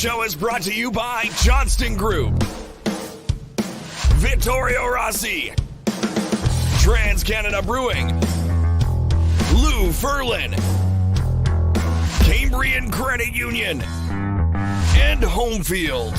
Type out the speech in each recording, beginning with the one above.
show is brought to you by Johnston Group, Vittorio Rossi, Trans-Canada Brewing, Lou Ferlin, Cambrian Credit Union, and Homefield.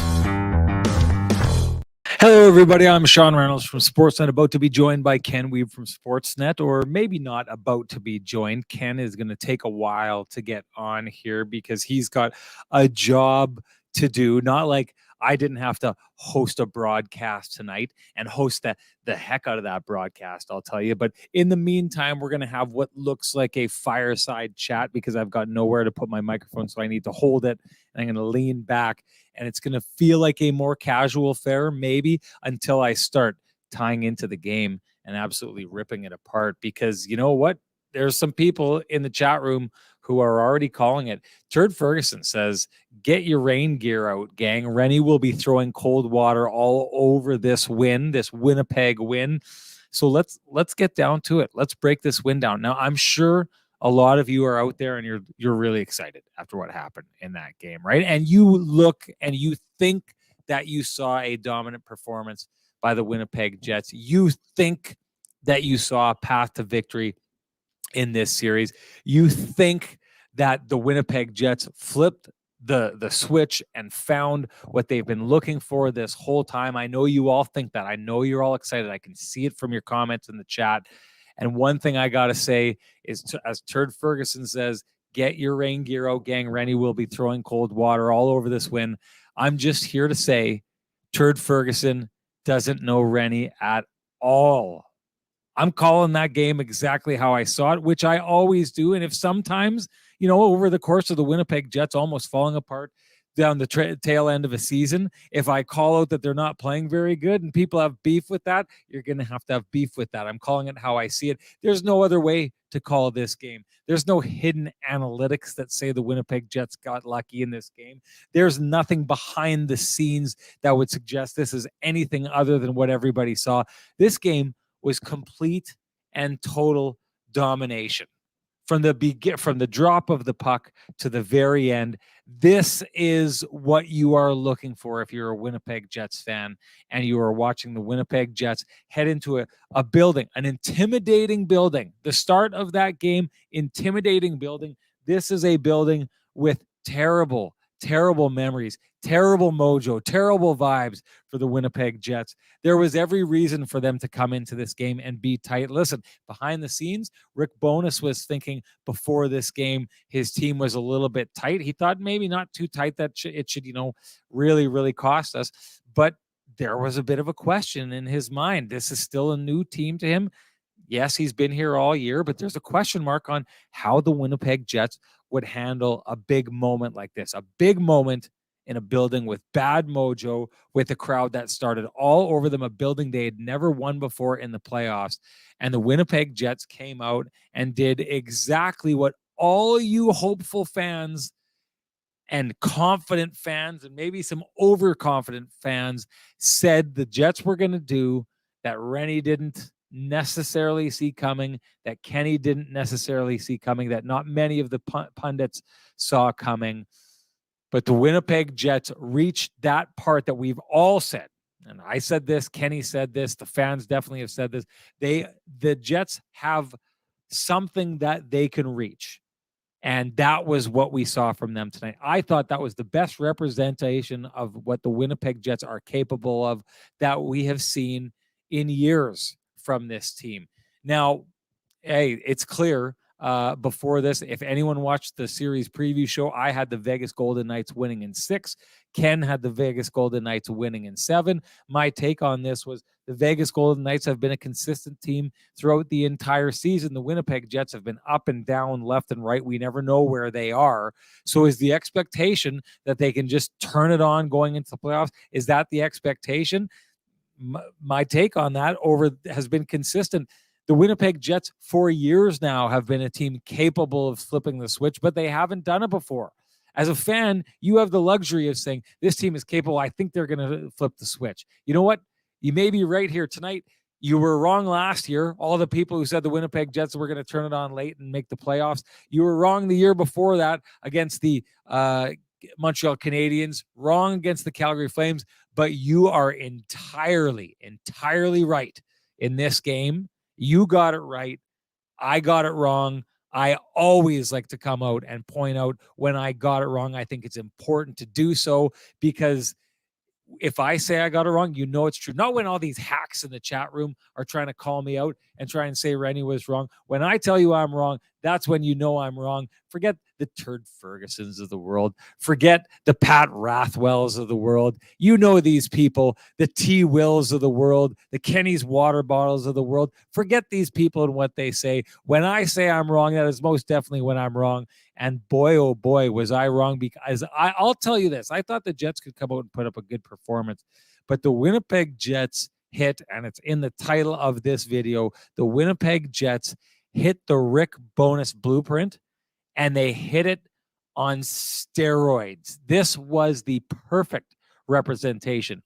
Hello, everybody. I'm Sean Reynolds from Sportsnet, about to be joined by Ken Wiebe from Sportsnet, or maybe not about to be joined. Ken is going to take a while to get on here because he's got a job to do. Not like I didn't have to host a broadcast tonight and host the heck out of that broadcast, I'll tell you. But in the meantime, we're going to have what looks like a fireside chat because I've got nowhere to put my microphone, so I need to hold it, and I'm going to lean back. And it's going to feel like a more casual affair, maybe, until I start tying into the game and absolutely ripping it apart. Because you know what? There's some people in the chat room who are already calling it. Turd Ferguson says, get your rain gear out, gang. Renny will be throwing cold water all over this win, this Winnipeg win. So let's get down to it. Let's break this win down. Now, I'm sure a lot of you are out there and you're really excited after what happened in that game, right? And you look and you think that you saw a dominant performance by the Winnipeg Jets. You think that you saw a path to victory in this series. You think that the Winnipeg Jets flipped the switch and found what they've been looking for this whole time. I know you all think that. I know you're all excited. I can see it from your comments in the chat. And one thing I got to say is, as Turd Ferguson says, get your rain gear out, gang. Renny will be throwing cold water all over this win. I'm just here to say Turd Ferguson doesn't know Renny at all. I'm calling that game exactly how I saw it, which I always do. And if sometimes, you know, over the course of the Winnipeg Jets almost falling apart down the tail end of a season, if I call out that they're not playing very good and people have beef with that, you're going to have beef with that. I'm calling it how I see it. There's no other way to call this game. There's no hidden analytics that say the Winnipeg Jets got lucky in this game. There's nothing behind the scenes that would suggest this is anything other than what everybody saw. This game was complete and total domination. From the drop of the puck to the very end, this is what you are looking for if you're a Winnipeg Jets fan and you are watching the Winnipeg Jets head into a building, an intimidating building. The start of that game, intimidating building. This is a building with terrible memories, terrible mojo, terrible vibes for the Winnipeg Jets. There was every reason for them to come into this game and be tight. Listen, behind the scenes, Rick Bowness was thinking before this game his team was a little bit tight. He thought maybe not too tight that it should, really, really cost us. But there was a bit of a question in his mind. This is still a new team to him. Yes, he's been here all year, but there's a question mark on how the Winnipeg Jets would handle a big moment like this, a big moment in a building with bad mojo, with a crowd that started all over them, a building they had never won before in the playoffs. And the Winnipeg Jets came out and did exactly what all you hopeful fans and confident fans and maybe some overconfident fans said the Jets were going to do, that Renny didn't necessarily see coming, that Kenny didn't necessarily see coming, that not many of the pundits saw coming. But the Winnipeg Jets reached that part that we've all said. And I said this, Kenny said this, the fans definitely have said this. The Jets have something that they can reach. And that was what we saw from them tonight. I thought that was the best representation of what the Winnipeg Jets are capable of that we have seen in years from this team. Now, hey, it's clear before this, if anyone watched the series preview show, I had the Vegas Golden Knights winning in 6. Ken had the Vegas Golden Knights winning in 7. My take on this was the Vegas Golden Knights have been a consistent team throughout the entire season. The Winnipeg Jets have been up and down, left and right. We never know where they are. So is the expectation that they can just turn it on going into the playoffs? Is that the expectation? My take on that has been consistent. The Winnipeg Jets for years now have been a team capable of flipping the switch, but they haven't done it before. As a fan, you have the luxury of saying, this team is capable. I think they're going to flip the switch. You know what? You may be right here tonight. You were wrong last year. All the people who said the Winnipeg Jets were going to turn it on late and make the playoffs. You were wrong the year before that against the Montreal Canadiens, wrong against the Calgary Flames, but you are entirely right in this game. You got it right. I got it wrong. I always like to come out and point out when I got it wrong. I think it's important to do so because if I say I got it wrong, you know it's true. Not when all these hacks in the chat room are trying to call me out and try and say Renny was wrong. When I tell you I'm wrong, that's when you know I'm wrong. Forget the Turd Fergusons of the world. Forget the Pat Rathwells of the world. You know these people, the T. Wills of the world, the Kenny's water bottles of the world. Forget these people and what they say. When I say I'm wrong, that is most definitely when I'm wrong. And boy, oh boy, was I wrong, because I'll tell you this. I thought the Jets could come out and put up a good performance, but the Winnipeg Jets hit, and it's in the title of this video, the Winnipeg Jets hit the Rick Bowness blueprint, and they hit it on steroids. This was the perfect representation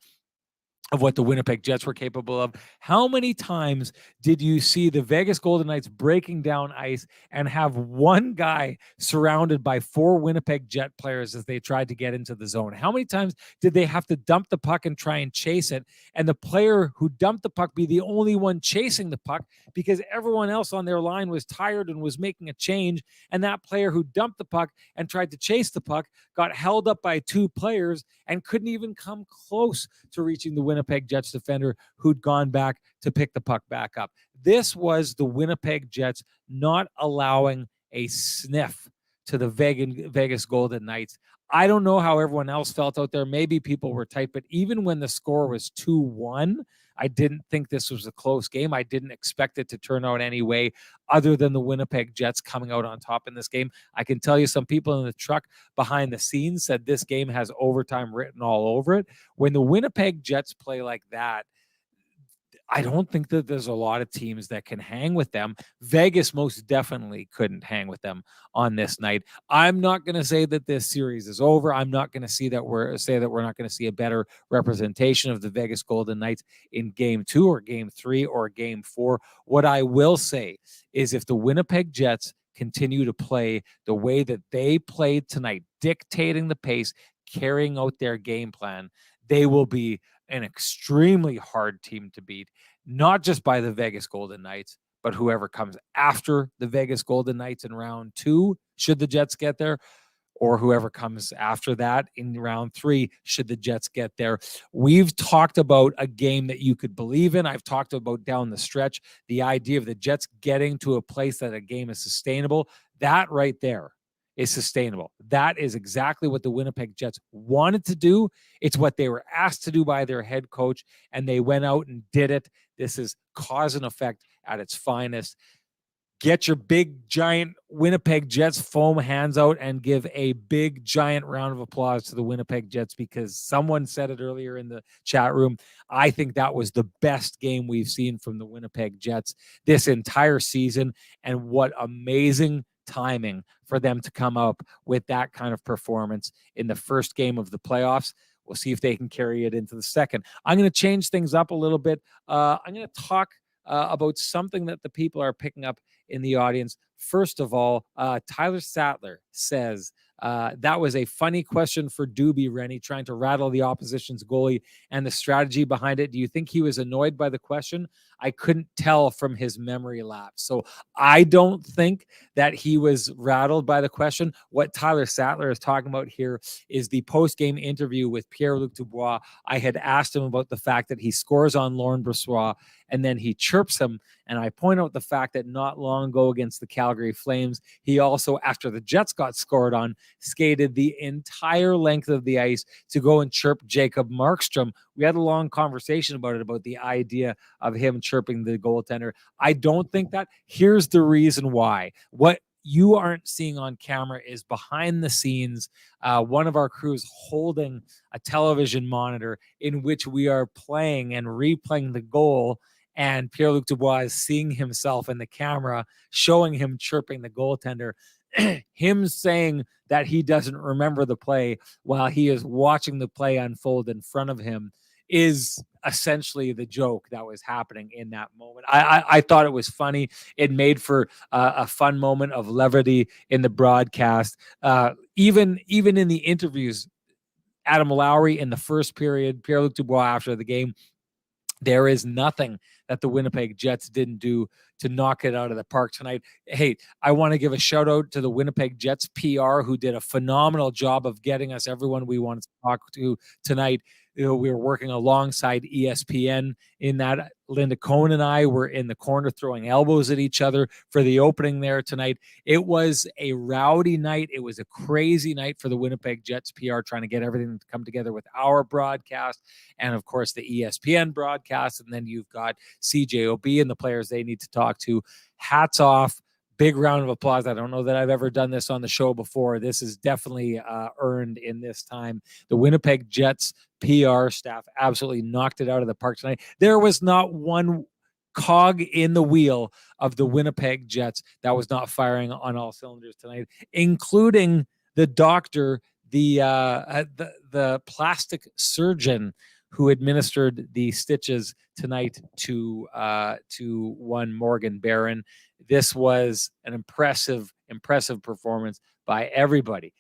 of what the Winnipeg Jets were capable of. How many times did you see the Vegas Golden Knights breaking down ice and have one guy surrounded by 4 Winnipeg Jet players as they tried to get into the zone? How many times did they have to dump the puck and try and chase it, and the player who dumped the puck be the only one chasing the puck because everyone else on their line was tired and was making a change, and that player who dumped the puck and tried to chase the puck got held up by 2 players and couldn't even come close to reaching the Winnipeg Jets defender who'd gone back to pick the puck back up. This was the Winnipeg Jets not allowing a sniff to the Vegas Golden Knights. I don't know how everyone else felt out there. Maybe people were tight, but even when the score was 2-1, I didn't think this was a close game. I didn't expect it to turn out any way other than the Winnipeg Jets coming out on top in this game. I can tell you some people in the truck behind the scenes said this game has overtime written all over it. When the Winnipeg Jets play like that, I don't think that there's a lot of teams that can hang with them. Vegas most definitely couldn't hang with them on this night. I'm not going to say that this series is over. I'm not going to say that we're not going to see a better representation of the Vegas Golden Knights in game 2 or game 3 or game 4. What I will say is if the Winnipeg Jets continue to play the way that they played tonight, dictating the pace, carrying out their game plan, they will be an extremely hard team to beat, not just by the Vegas Golden Knights, but whoever comes after the Vegas Golden Knights in round 2, should the Jets get there, or whoever comes after that in round 3, should the Jets get there. We've talked about a game that you could believe in. I've talked about down the stretch, the idea of the Jets getting to a place that a game is sustainable. That right there is sustainable. That is exactly what the Winnipeg Jets wanted to do. It's what they were asked to do by their head coach, and they went out and did it. This is cause and effect at its finest. Get your big, giant Winnipeg Jets foam hands out and give a big, giant round of applause to the Winnipeg Jets, because someone said it earlier in the chat room. I think that was the best game we've seen from the Winnipeg Jets this entire season, and what amazing timing for them to come up with that kind of performance in the first game of the playoffs. We'll see if they can carry it into the second. I'm going to change things up a little bit. I'm going to talk about something that the people are picking up in the audience. First of all, Tyler Sattler says, that was a funny question for Doobie, Renny, trying to rattle the opposition's goalie and the strategy behind it. Do you think he was annoyed by the question? I couldn't tell from his memory lapse. So I don't think that he was rattled by the question. What Tyler Sattler is talking about here is the post-game interview with Pierre-Luc Dubois. I had asked him about the fact that he scores on Laurent Brossoit, and then he chirps him. And I point out the fact that not long ago against the Calgary Flames, he also, after the Jets got scored on, skated the entire length of the ice to go and chirp Jacob Markstrom. We had a long conversation about it, about the idea of him chirping the goaltender. I don't think that. Here's the reason why. What you aren't seeing on camera is behind the scenes, one of our crews holding a television monitor in which we are playing and replaying the goal, and Pierre-Luc Dubois is seeing himself in the camera, showing him chirping the goaltender, him saying that he doesn't remember the play while he is watching the play unfold in front of him is essentially the joke that was happening in that moment. I thought it was funny. It made for a fun moment of levity in the broadcast. Even in the interviews, Adam Lowry in the first period, Pierre-Luc Dubois after the game, there is nothing that the Winnipeg Jets didn't do to knock it out of the park tonight. Hey, I want to give a shout out to the Winnipeg Jets PR, who did a phenomenal job of getting us everyone we wanted to talk to tonight. We were working alongside ESPN in that. Linda Cohn and I were in the corner throwing elbows at each other for the opening there tonight. It was a rowdy night. It was a crazy night for the Winnipeg Jets PR, trying to get everything to come together with our broadcast and, of course, the ESPN broadcast. And then you've got CJOB and the players they need to talk to. Hats off. Big round of applause. I don't know that I've ever done this on the show before. This is definitely earned in this time. The Winnipeg Jets PR staff absolutely knocked it out of the park tonight. There was not one cog in the wheel of the Winnipeg Jets that was not firing on all cylinders tonight, including the doctor, the plastic surgeon who administered the stitches tonight to one Morgan Barron. This was an impressive performance by everybody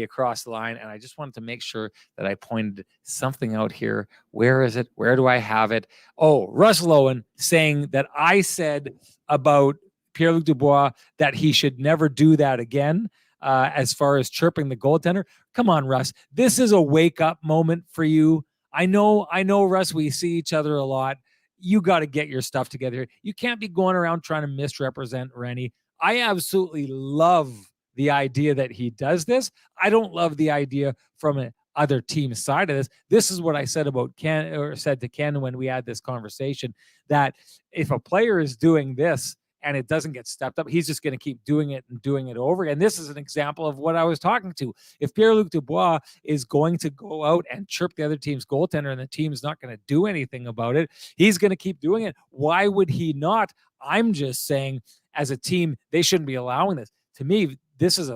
across the line. And I just wanted to make sure that I pointed something out here. Where is it? Where do I have it? Oh, Russell Owen saying that I said about Pierre-Luc Dubois that he should never do that again. As far as chirping the goaltender. Come on, Russ. This is a wake-up moment for you. I know, Russ, we see each other a lot. You got to get your stuff together. You can't be going around trying to misrepresent Renny. I absolutely love the idea that he does this. I don't love the idea from an other team side of this. This is what I said about Ken, or said to Ken when we had this conversation, that if a player is doing this and it doesn't get stepped up, he's just going to keep doing it and doing it over again. This is an example of what I was talking to. If Pierre-Luc Dubois is going to go out and chirp the other team's goaltender and the team's not going to do anything about it, he's going to keep doing it. Why would he not? I'm just saying, as a team, they shouldn't be allowing this. To me, this is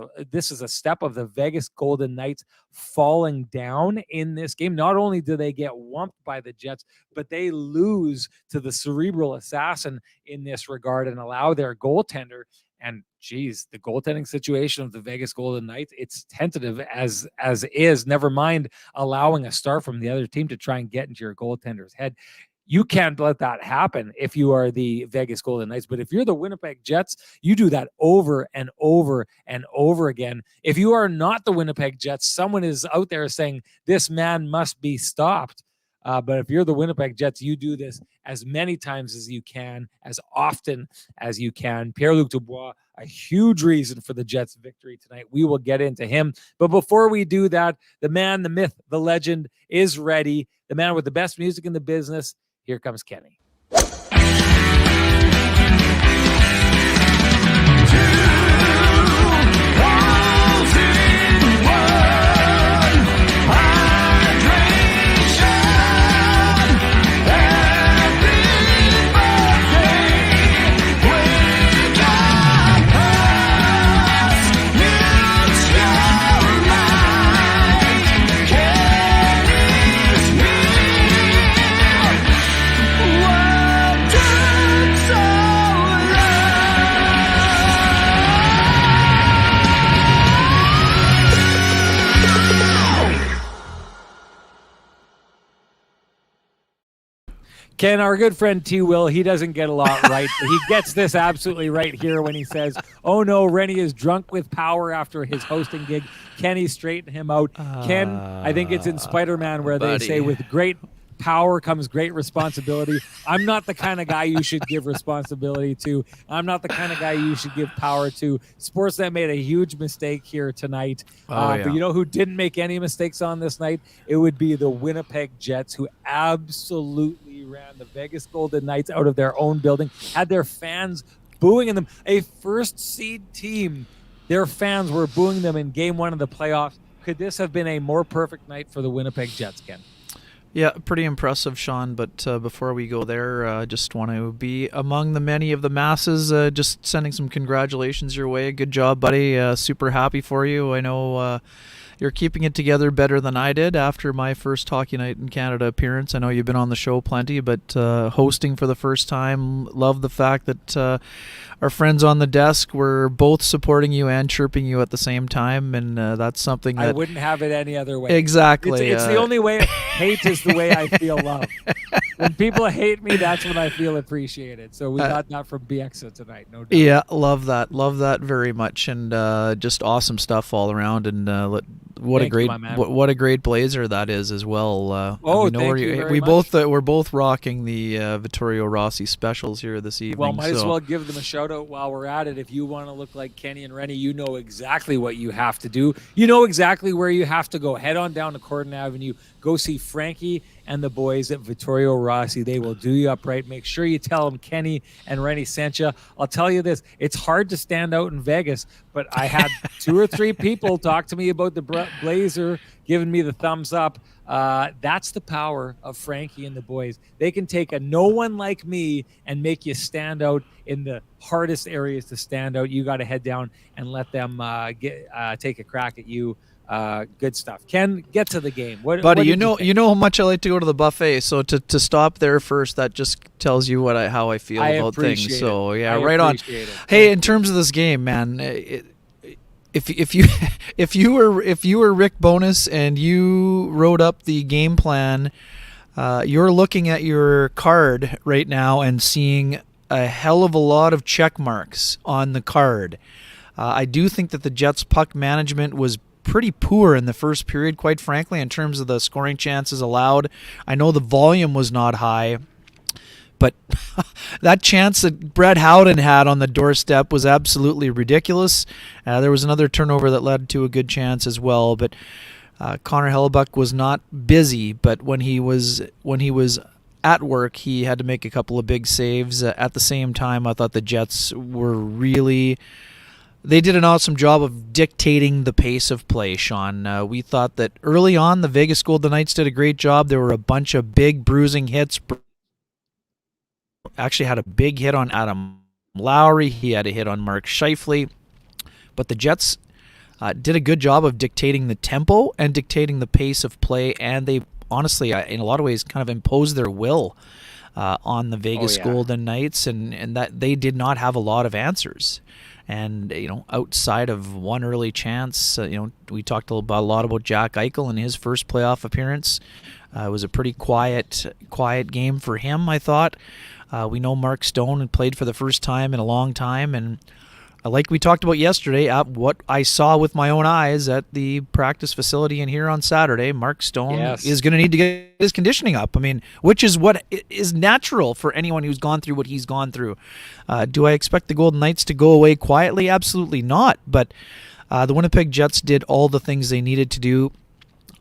a step of the Vegas Golden Knights falling down in this game. Not only do they get whumped by the Jets, but they lose to the cerebral assassin in this regard and allow their goaltender. And geez, the goaltending situation of the Vegas Golden Knights, it's tentative as is. Never mind allowing a star from the other team to try and get into your goaltender's head. You can't let that happen if you are the Vegas Golden Knights. But if you're the Winnipeg Jets, you do that over and over and over again. If you are not the Winnipeg Jets, someone is out there saying this man must be stopped. But if you're the Winnipeg Jets, you do this as many times as you can, as often as you can. Pierre-Luc Dubois, a huge reason for the Jets' victory tonight. We will get into him. But before we do that, the man, the myth, the legend is ready. The man with the best music in the business. Here comes Kenny. Ken, our good friend T. Will, he doesn't get a lot right, but he gets this absolutely right here when he says, oh no, Renny is drunk with power after his hosting gig. Kenny straighten him out. Ken, I think it's in Spider-Man where they say with great power comes great responsibility. I'm not the kind of guy you should give responsibility to. I'm not the kind of guy you should give power to. Sportsnet made a huge mistake here tonight. But you know who didn't make any mistakes on this night? It would be the Winnipeg Jets, who absolutely ran the Vegas Golden Knights out of their own building, had their fans booing them. A first seed team, their fans were booing them in game one of the playoffs. Could this have been a more perfect night for the Winnipeg Jets, Ken? Yeah, pretty impressive, Sean. But before we go there, I just want to be among the many of the masses, just sending some congratulations your way. Good job, buddy. Super happy for you. I know you're keeping it together better than I did after my first Hockey Night in Canada appearance. I know you've been on the show plenty, but hosting for the first time, love the fact that our friends on the desk were both supporting you and chirping you at the same time, and that's something that I wouldn't have it any other way. Exactly. It's the only way. Hate is the way I feel love. When people hate me, that's when I feel appreciated. So we got that from BXO tonight, no doubt. Yeah, love that very much, and just awesome stuff all around. And what a great blazer that is as well. Thank you very much. We're both rocking the Vittorio Rossi specials here this evening. Well, might as well give them a shout out while we're at it. If you want to look like Kenny and Renny, you know exactly what you have to do. You know exactly where you have to go. Head on down to Corden Avenue. Go see Frankie and the boys at Vittorio Rossi. They will do you up right. Make sure you tell them Kenny and Renny sent you. I'll tell you this. It's hard to stand out in Vegas, but I had 2 or 3 people talk to me about the blazer, giving me the thumbs up. That's the power of Frankie and the boys. They can take a no one like me and make you stand out in the hardest areas to stand out. You got to head down and let them take a crack at you. Good stuff. Ken, get to the game. Buddy, you know how much I like to go to the buffet. So to stop there first, that just tells you how I feel about things. So yeah, right on. Hey, in terms of this game, man, if you were Rick Bowness and you wrote up the game plan, you're looking at your card right now and seeing a hell of a lot of check marks on the card. I do think that the Jets' puck management was pretty poor in the first period, quite frankly, in terms of the scoring chances allowed. I know the volume was not high, but that chance that Brett Howden had on the doorstep was absolutely ridiculous. There was another turnover that led to a good chance as well, but Connor Hellebuck was not busy, but when he was at work, he had to make a couple of big saves. At the same time, I thought the Jets were they did an awesome job of dictating the pace of play, Sean. We thought that early on, the Vegas Golden Knights did a great job. There were a bunch of big bruising hits. Actually had a big hit on Adam Lowry. He had a hit on Mark Scheifele. But the Jets did a good job of dictating the tempo and dictating the pace of play, and they honestly, in a lot of ways, kind of imposed their will on the Vegas Golden Knights, and that they did not have a lot of answers. And, outside of one early chance, we talked a lot about Jack Eichel in his first playoff appearance. It was a pretty quiet game for him, I thought. We know Mark Stone had played for the first time in a long time, and like we talked about yesterday, what I saw with my own eyes at the practice facility in here on Saturday, Mark Stone is going to need to get his conditioning up. I mean, which is what is natural for anyone who's gone through what he's gone through. Do I expect the Golden Knights to go away quietly? Absolutely not. But the Winnipeg Jets did all the things they needed to do.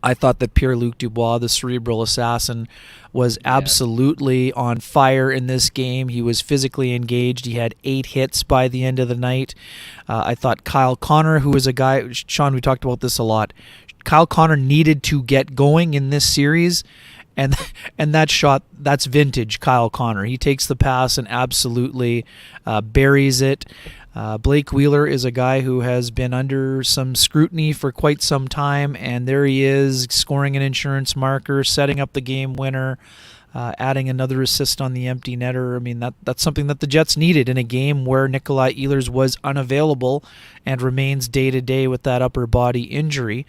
I thought that Pierre-Luc Dubois, the cerebral assassin, was absolutely on fire in this game. He was physically engaged. He had 8 hits by the end of the night. I thought Kyle Connor, who was a guy, Sean, we talked about this a lot. Kyle Connor needed to get going in this series, and that shot, that's vintage Kyle Connor. He takes the pass and absolutely buries it. Blake Wheeler is a guy who has been under some scrutiny for quite some time, and there he is scoring an insurance marker, setting up the game winner, adding another assist on the empty netter. I mean, that's something that the Jets needed in a game where Nikolai Ehlers was unavailable and remains day-to-day with that upper body injury.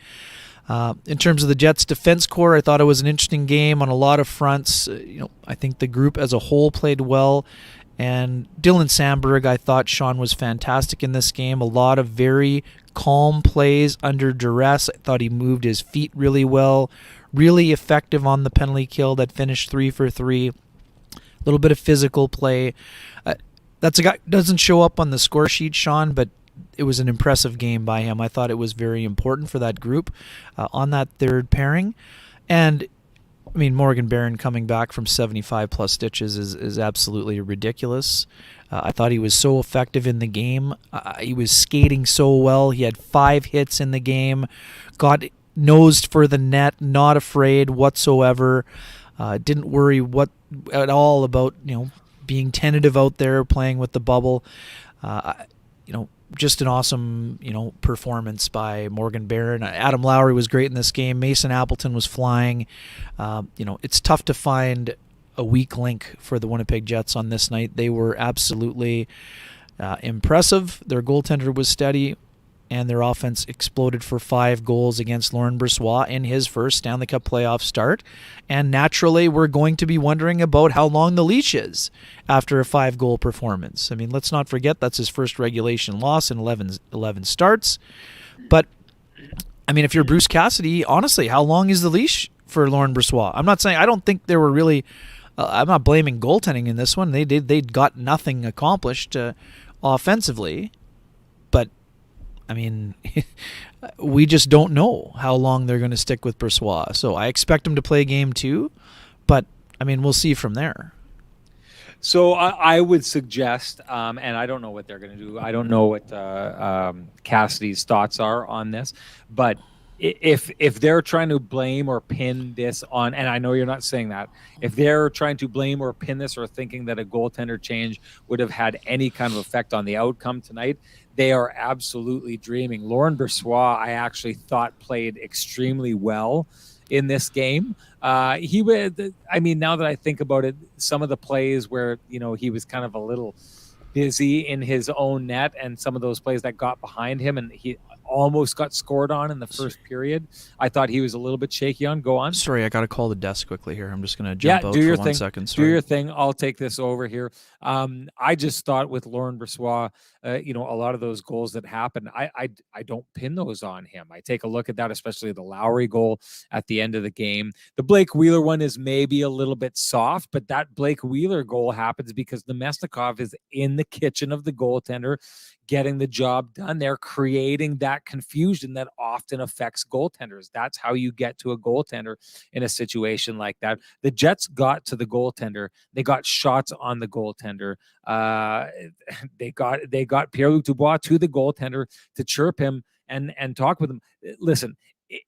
In terms of the Jets' defense core, I thought it was an interesting game on a lot of fronts. I think the group as a whole played well. And Dylan Sandberg, I thought, Sean, was fantastic in this game. A lot of very calm plays under duress. I thought he moved his feet really well. Really effective on the penalty kill that finished 3 for 3. A little bit of physical play. That's a guy who doesn't show up on the score sheet, Sean, but it was an impressive game by him. I thought it was very important for that group on that third pairing. And I mean, Morgan Barron coming back from 75-plus stitches is absolutely ridiculous. I thought he was so effective in the game. He was skating so well. He had 5 hits in the game, got nosed for the net, not afraid whatsoever. Didn't worry at all about being tentative out there playing with the bubble. just an awesome, performance by Morgan Barron. Adam Lowry was great in this game. Mason Appleton was flying. It's tough to find a weak link for the Winnipeg Jets on this night. They were absolutely impressive. Their goaltender was steady, and their offense exploded for 5 goals against Laurent Brossoit in his first Stanley Cup playoff start. And naturally, we're going to be wondering about how long the leash is after a 5-goal performance. I mean, let's not forget that's his first regulation loss in 11 starts. But, I mean, if you're Bruce Cassidy, honestly, how long is the leash for Laurent Brossoit? I'm not saying, I don't think there were really, I'm not blaming goaltending in this one. They got nothing accomplished offensively. But, I mean, we just don't know how long they're going to stick with Brossoit. So I expect him to play game 2, but, I mean, we'll see from there. So I would suggest, and I don't know what they're going to do. I don't know what Cassidy's thoughts are on this, but if they're trying to blame or pin this on, and I know you're not saying that, if they're trying to blame or pin this or thinking that a goaltender change would have had any kind of effect on the outcome tonight, they are absolutely dreaming. Laurent Brossoit, I actually thought played extremely well in this game. He would, I mean, now that I think about it, some of the plays where, he was kind of a little busy in his own net, and some of those plays that got behind him and he almost got scored on in the first period, I thought he was a little bit shaky on. Go on. Sorry, I got to call the desk quickly here. I'm just going to jump out do your for 1 thing. second. Sorry. Do your thing. I'll take this over here. I just thought with Laurent Brossoit, a lot of those goals that happened, I don't pin those on him. I take a look at that, especially the Lowry goal at the end of the game. The Blake Wheeler one is maybe a little bit soft, but that Blake Wheeler goal happens because Nemesnikov is in the kitchen of the goaltender, getting the job done. They're creating that confusion that often affects goaltenders. That's how you get to a goaltender in a situation like that. The Jets got to the goaltender. They got shots on the goaltender. They got Pierre-Luc Dubois to the goaltender to chirp him and talk with him. Listen,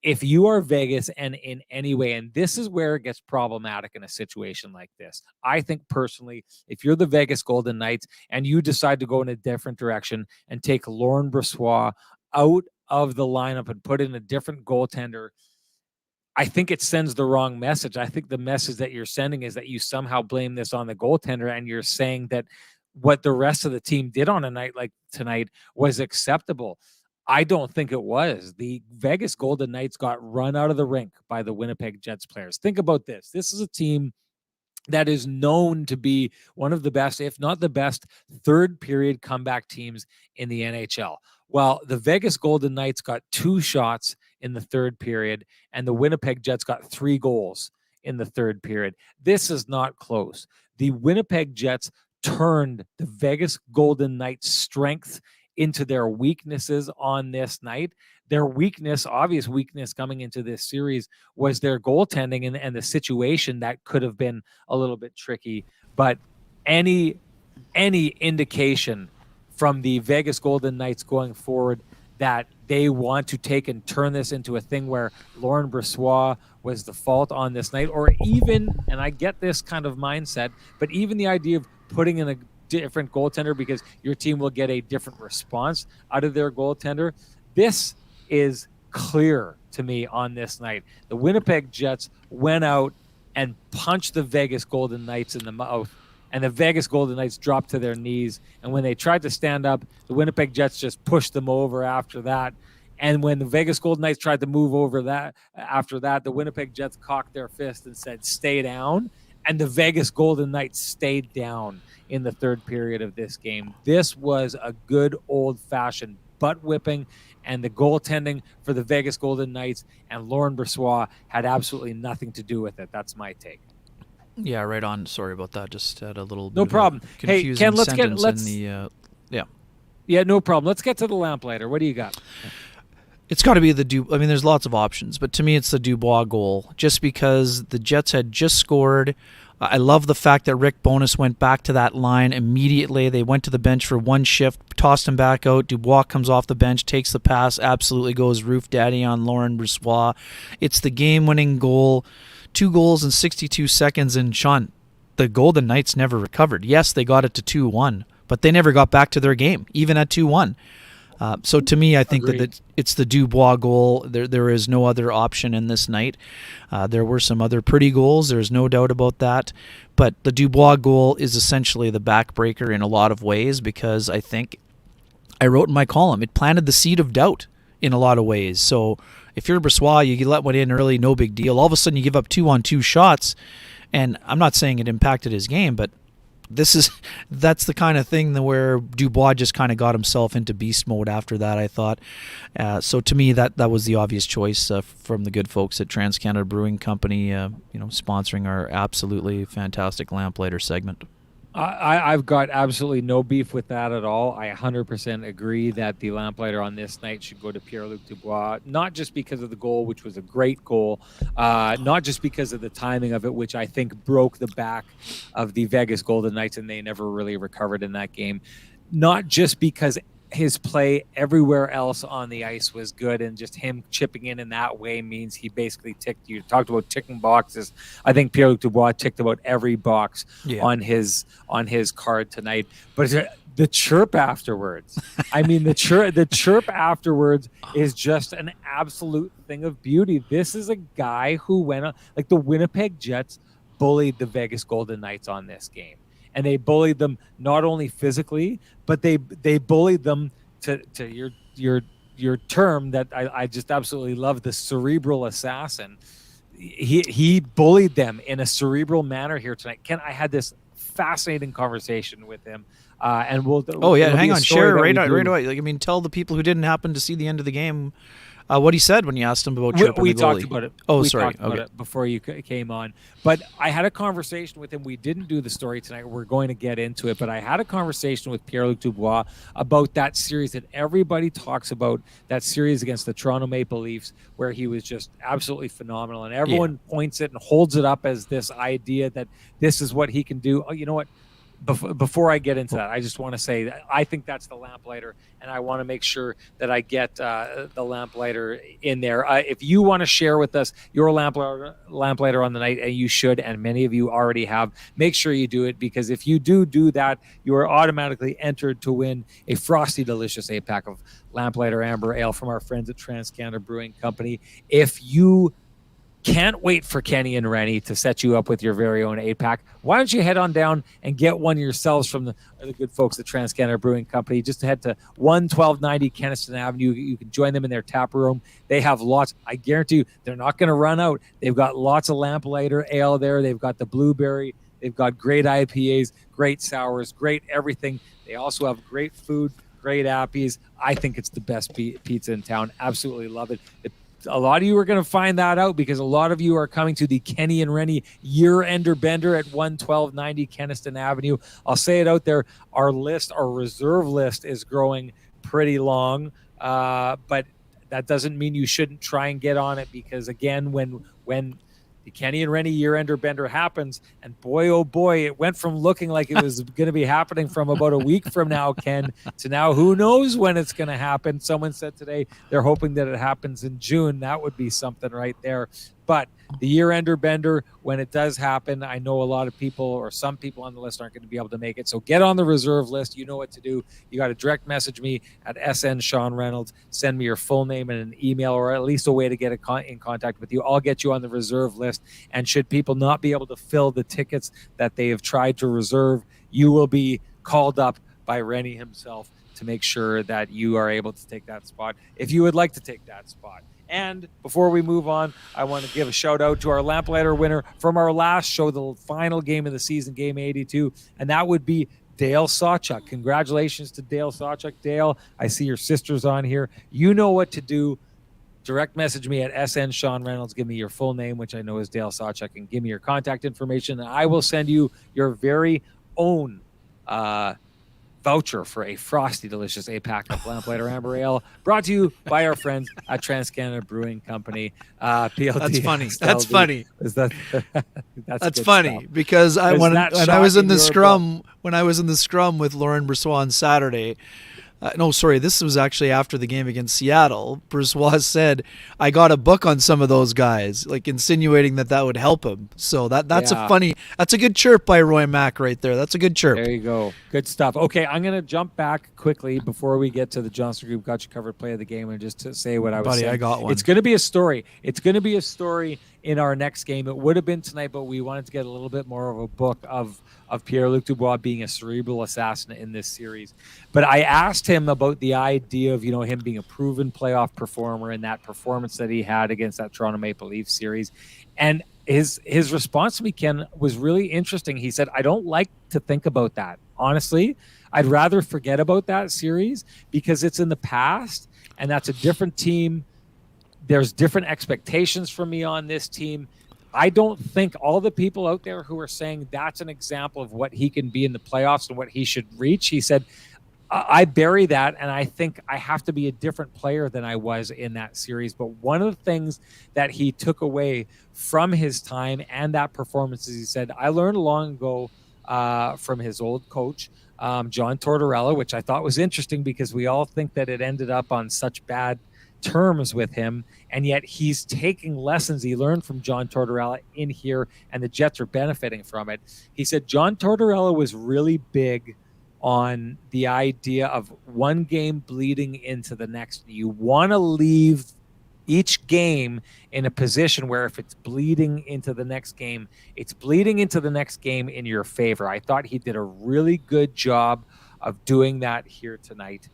if you are Vegas and in any way, and this is where it gets problematic in a situation like this, I think personally, if you're the Vegas Golden Knights and you decide to go in a different direction and take Laurent Brossoit out of the lineup and put in a different goaltender, I think it sends the wrong message. I think the message that you're sending is that you somehow blame this on the goaltender, and you're saying that what the rest of the team did on a night like tonight was acceptable. I don't think it was. The Vegas Golden Knights got run out of the rink by the Winnipeg Jets players. Think about this. This is a team that is known to be one of the best, if not the best, third period comeback teams in the NHL. Well, the Vegas Golden Knights got 2 shots in the third period, and the Winnipeg Jets got 3 goals in the third period. This is not close. The Winnipeg Jets turned the Vegas Golden Knights' strength into their weaknesses on this night. Their weakness, obvious weakness coming into this series, was their goaltending and the situation that could have been a little bit tricky. But any indication from the Vegas Golden Knights going forward that they want to take and turn this into a thing where Laurent Brossoit was the fault on this night, or even, and I get this kind of mindset, but even the idea of putting in a different goaltender because your team will get a different response out of their goaltender. This is clear to me on this night. The Winnipeg Jets went out and punched the Vegas Golden Knights in the mouth, and the Vegas Golden Knights dropped to their knees. And when they tried to stand up, the Winnipeg Jets just pushed them over after that. And when the Vegas Golden Knights tried to move over that after that, the Winnipeg Jets cocked their fist and said, "Stay down." And the Vegas Golden Knights stayed down in the third period of this game. This was a good old-fashioned butt whipping, and the goaltending for the Vegas Golden Knights and Laurent Brossoit had absolutely nothing to do with it. That's my take. Yeah, right on. Sorry about that. Just had a little bit no problem. Hey, Ken, let's get yeah, no problem. Let's get to the Lamplighter. What do you got? It's got to be I mean, there's lots of options, but to me, it's the Dubois goal, just because the Jets had just scored. I love the fact that Rick Bowness went back to that line immediately. They went to the bench for one shift, tossed him back out. Dubois comes off the bench, takes the pass, absolutely goes roof daddy on Laurent Brossoit. It's the game-winning goal, 2 goals in 62 seconds, and Sean, the Golden Knights never recovered. Yes, they got it to 2-1, but they never got back to their game, even at 2-1. So to me, I think Agreed. that it's the Dubois goal. There is no other option in this night. There were some other pretty goals. There's no doubt about that. But the Dubois goal is essentially the backbreaker in a lot of ways, because I think I wrote in my column, it planted the seed of doubt in a lot of ways. So if you're Brossoit, you let one in early, no big deal. All of a sudden you give up 2-on-2 shots, and I'm not saying it impacted his game, but that's the kind of thing where Dubois just kind of got himself into beast mode after that, I thought. So to me, that was the obvious choice from the good folks at TransCanada Brewing Company, sponsoring our absolutely fantastic Lamplighter segment. I've got absolutely no beef with that at all. I 100% agree that the Lamplighter on this night should go to Pierre-Luc Dubois, not just because of the goal, which was a great goal, not just because of the timing of it, which I think broke the back of the Vegas Golden Knights, and they never really recovered in that game. Not just because his play everywhere else on the ice was good, and just him chipping in that way means he basically ticked. You talked about ticking boxes. I think Pierre-Luc Dubois ticked about every box on his card tonight. But the chirp afterwards, I mean, the chirp afterwards is just an absolute thing of beauty. This is a guy who went on, like, the Winnipeg Jets bullied the Vegas Golden Knights on this game. And they bullied them not only physically, but they bullied them to your term that I just absolutely love, the cerebral assassin. He bullied them in a cerebral manner here tonight. Ken, I had this fascinating conversation with him, and we'll. Hang on, share right away. Like, I mean, tell the people who didn't happen to see the end of the game what he said when you asked him about tripping the goalie. We talked about it. Oh, we sorry. Talked about it before you came on. But I had a conversation with him. We didn't do the story tonight. We're going to get into it. But I had a conversation with Pierre-Luc Dubois about that series that everybody talks about, that series against the Toronto Maple Leafs, where he was just absolutely phenomenal. And everyone points it and holds it up as this idea that this is what he can do. Oh, you know what? Before I get into that, I just want to say that I think that's the Lamplighter, and I want to make sure that I get the Lamplighter in there. If you want to share with us your Lamplighter on the night, and you should, and many of you already have, make sure you do it, because if you do that, you are automatically entered to win a frosty, delicious 8-pack of Lamplighter Amber Ale from our friends at TransCanada Brewing Company. If you can't wait for Kenny and Renny to set you up with your very own 8-pack, why don't you head on down and get one yourselves from the good folks at TransCanada Brewing Company? Just head to 11290 Kenniston Avenue. You can join them in their tap room. They have lots. I guarantee you they're not going to run out. They've got lots of Lamplighter Ale there. They've got the blueberry. They've got great IPAs, great sours, great everything. They also have great food, great appies. I think it's the best pizza in town. Absolutely love it. A lot of you are going to find that out, because a lot of you are coming to the Kenny and Renny year-ender bender at 11290 Kenniston Avenue. I'll say it out there. Our reserve list is growing pretty long, but that doesn't mean you shouldn't try and get on it, because, again, when the Kenny and Renny year-ender bender happens, and boy, oh boy, it went from looking like it was going to be happening from about a week from now, Ken, to now who knows when it's going to happen. Someone said today they're hoping that it happens in June. That would be something right there. But the year-ender bender, when it does happen, I know a lot of people, or some people on the list, aren't going to be able to make it. So get on the reserve list. You know what to do. You got to direct message me at SN Sean Reynolds. Send me your full name and an email, or at least a way to get in contact with you. I'll get you on the reserve list. And should people not be able to fill the tickets that they have tried to reserve, you will be called up by Renny himself to make sure that you are able to take that spot, if you would like to take that spot. And before we move on, I want to give a shout out to our Lamplighter winner from our last show, the final game of the season, game 82, and that would be Dale Sawchuk. Congratulations to Dale Sawchuk. Dale, I see your sister's on here. You know what to do. Direct message me at SN Sean Reynolds. Give me your full name, which I know is Dale Sawchuk, and give me your contact information, and I will send you your very own voucher for a frosty, delicious 8-pack of Lamplighter Amber Ale, brought to you by our friends at TransCanada Brewing Company. PLT. That's funny. SLD. That's funny. That's funny stuff. because when I was in the shocking scrum with Lauren Brossoit on Saturday, no, sorry, this was actually after the game against Seattle. Brissois said, I got a book on some of those guys, like insinuating that would help him. So that's a good chirp by Roy Mack right there. That's a good chirp. There you go. Good stuff. Okay, I'm going to jump back quickly before we get to the Johnston Group Got You Covered play of the game and just to say what I was saying. I got one. It's going to be a story. It's going to be a story in our next game. It would have been tonight, but we wanted to get a little bit more of a book of Pierre-Luc Dubois being a cerebral assassin in this series. But I asked him about the idea of, him being a proven playoff performer and that performance that he had against that Toronto Maple Leafs series. And his response to me, Ken, was really interesting. He said, I don't like to think about that. Honestly, I'd rather forget about that series because it's in the past and that's a different team. There's different expectations from me on this team. I don't think all the people out there who are saying that's an example of what he can be in the playoffs and what he should reach, he said, I bury that, and I think I have to be a different player than I was in that series. But one of the things that he took away from his time and that performance is he said, I learned long ago from his old coach, John Tortorella, which I thought was interesting because we all think that it ended up on such bad terms with him, and yet he's taking lessons he learned from John Tortorella in here, and the Jets are benefiting from it. He said John Tortorella was really big on the idea of one game bleeding into the next. You want to leave each game in a position where if it's bleeding into the next game, it's bleeding into the next game in your favor. I thought he did a really good job of doing that here tonight.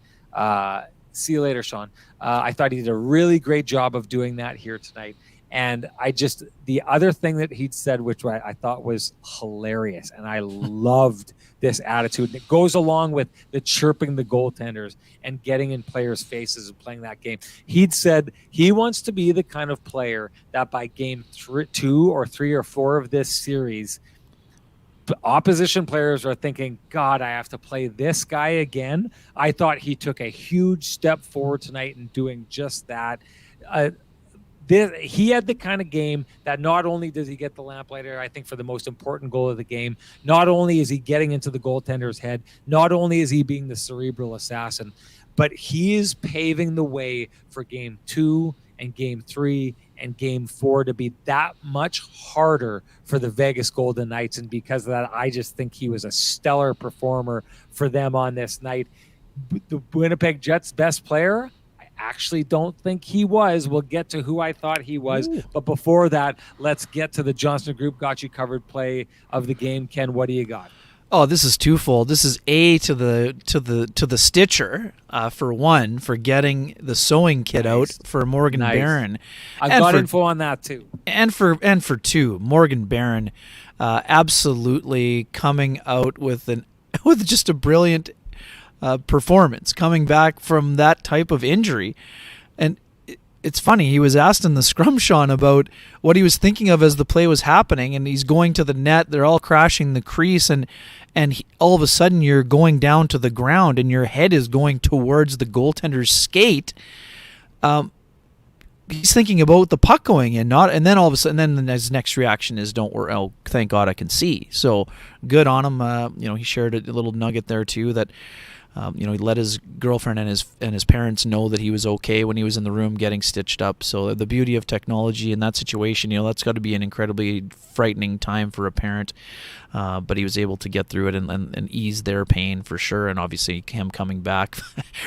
See you later, Sean. I thought he did a really great job of doing that here tonight. And the other thing that he'd said, which I thought was hilarious, and I loved this attitude. And it goes along with the chirping the goaltenders and getting in players' faces and playing that game. He'd said he wants to be the kind of player that by game 2 or 3 or 4 of this series, opposition players are thinking, God, I have to play this guy again. I thought he took a huge step forward tonight in doing just that. He had the kind of game that not only does he get the Lamplighter, I think, for the most important goal of the game, not only is he getting into the goaltender's head, not only is he being the cerebral assassin, but he is paving the way for game 2 and game 3 and game 4 to be that much harder for the Vegas Golden Knights. And because of that, I just think he was a stellar performer for them on this night. The Winnipeg Jets' best player, I actually don't think he was. We'll get to who I thought he was. Ooh. But before that, let's get to the Johnston Group Got You Covered play of the game. Ken, what do you got? Oh, this is twofold. This is A to the Stitcher for one, for getting the sewing kit out for Morgan Barron. I've got info on that too. And for 2, Morgan Barron, absolutely coming out with just a brilliant performance, coming back from that type of injury. And it's funny, he was asked in the scrum, Sean, about what he was thinking of as the play was happening, and he's going to the net, they're all crashing the crease, and all of a sudden you're going down to the ground and your head is going towards the goaltender's skate. He's thinking about the puck going in, and then all of a sudden, then his next reaction is, "Don't worry, oh, thank God I can see." So good on him. He shared a little nugget there too that he let his girlfriend and his parents know that he was okay when he was in the room getting stitched up. So the beauty of technology in that situation, that's got to be an incredibly frightening time for a parent. But he was able to get through it and ease their pain for sure. And obviously him coming back,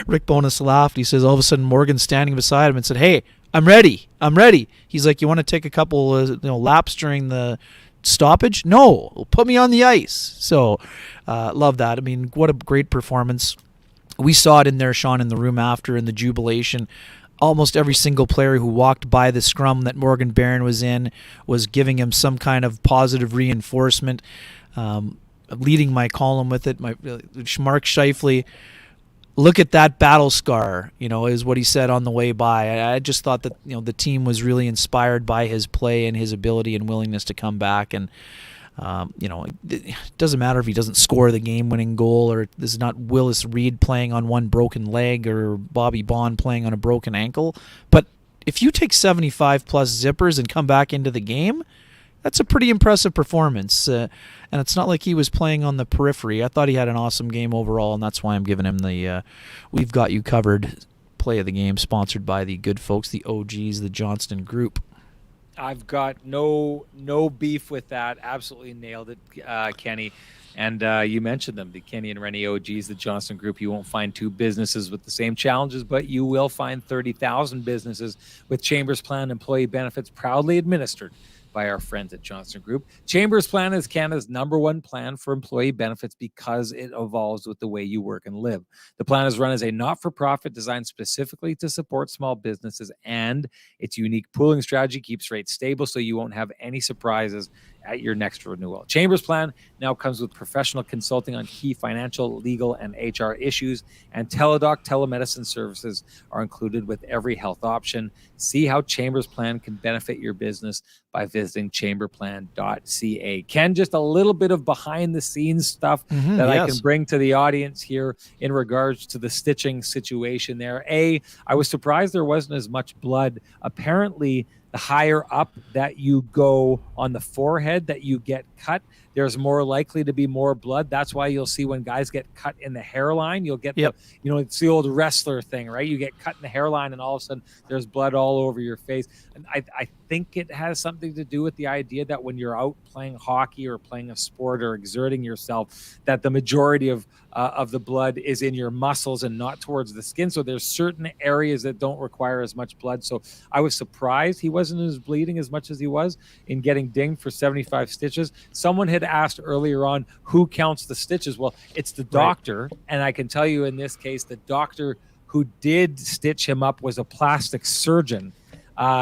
Rick Bowness laughed. He says all of a sudden Morgan's standing beside him and said, "Hey, I'm ready. He's like, "You want to take a couple laps during the stoppage?" "No, put me on the ice." So love that. I mean, what a great performance. We saw it in there, Sean, in the room after, in the jubilation. Almost every single player who walked by the scrum that Morgan Barron was in was giving him some kind of positive reinforcement. Leading my column with it, Mark Scheifele, "Look at that battle scar," is what he said on the way by. I just thought that the team was really inspired by his play and his ability and willingness to come back. And it doesn't matter if he doesn't score the game-winning goal, or this is not Willis Reed playing on one broken leg or Bobby Bond playing on a broken ankle. But if you take 75-plus zippers and come back into the game, that's a pretty impressive performance. And it's not like he was playing on the periphery. I thought he had an awesome game overall, and that's why I'm giving him the We've Got You Covered play of the game, sponsored by the good folks, the OGs, the Johnston Group. I've got no beef with that. Absolutely nailed it, Kenny. And you mentioned them, the Kenny and Renny OGs, the Johnston Group. You won't find two businesses with the same challenges, but you will find 30,000 businesses with Chambers Plan employee benefits proudly administered by our friends at Johnston Group. Chambers Plan is Canada's #1 plan for employee benefits because it evolves with the way you work and live. The plan is run as a not-for-profit designed specifically to support small businesses, and its unique pooling strategy keeps rates stable so you won't have any surprises at your next renewal. Chambers Plan now comes with professional consulting on key financial, legal, and HR issues, and Teledoc telemedicine services are included with every health option. See how Chambers Plan can benefit your business by visiting chamberplan.ca. Ken, just a little bit of behind-the-scenes stuff that I can bring to the audience here in regards to the stitching situation there. I was surprised there wasn't as much blood. Apparently, the higher up that you go on the forehead that you get cut, there's more likely to be more blood. That's why you'll see when guys get cut in the hairline, you'll get it's the old wrestler thing, right? You get cut in the hairline and all of a sudden there's blood all over your face. And I think it has something to do with the idea that when you're out playing hockey or playing a sport or exerting yourself, that the majority of the blood is in your muscles and not towards the skin. So there's certain areas that don't require as much blood. So I was surprised he wasn't as bleeding as much as he was in getting dinged for 75 stitches. Someone had asked earlier on who counts the stitches. Well, it's the doctor. Right. And I can tell you in this case, the doctor who did stitch him up was a plastic surgeon.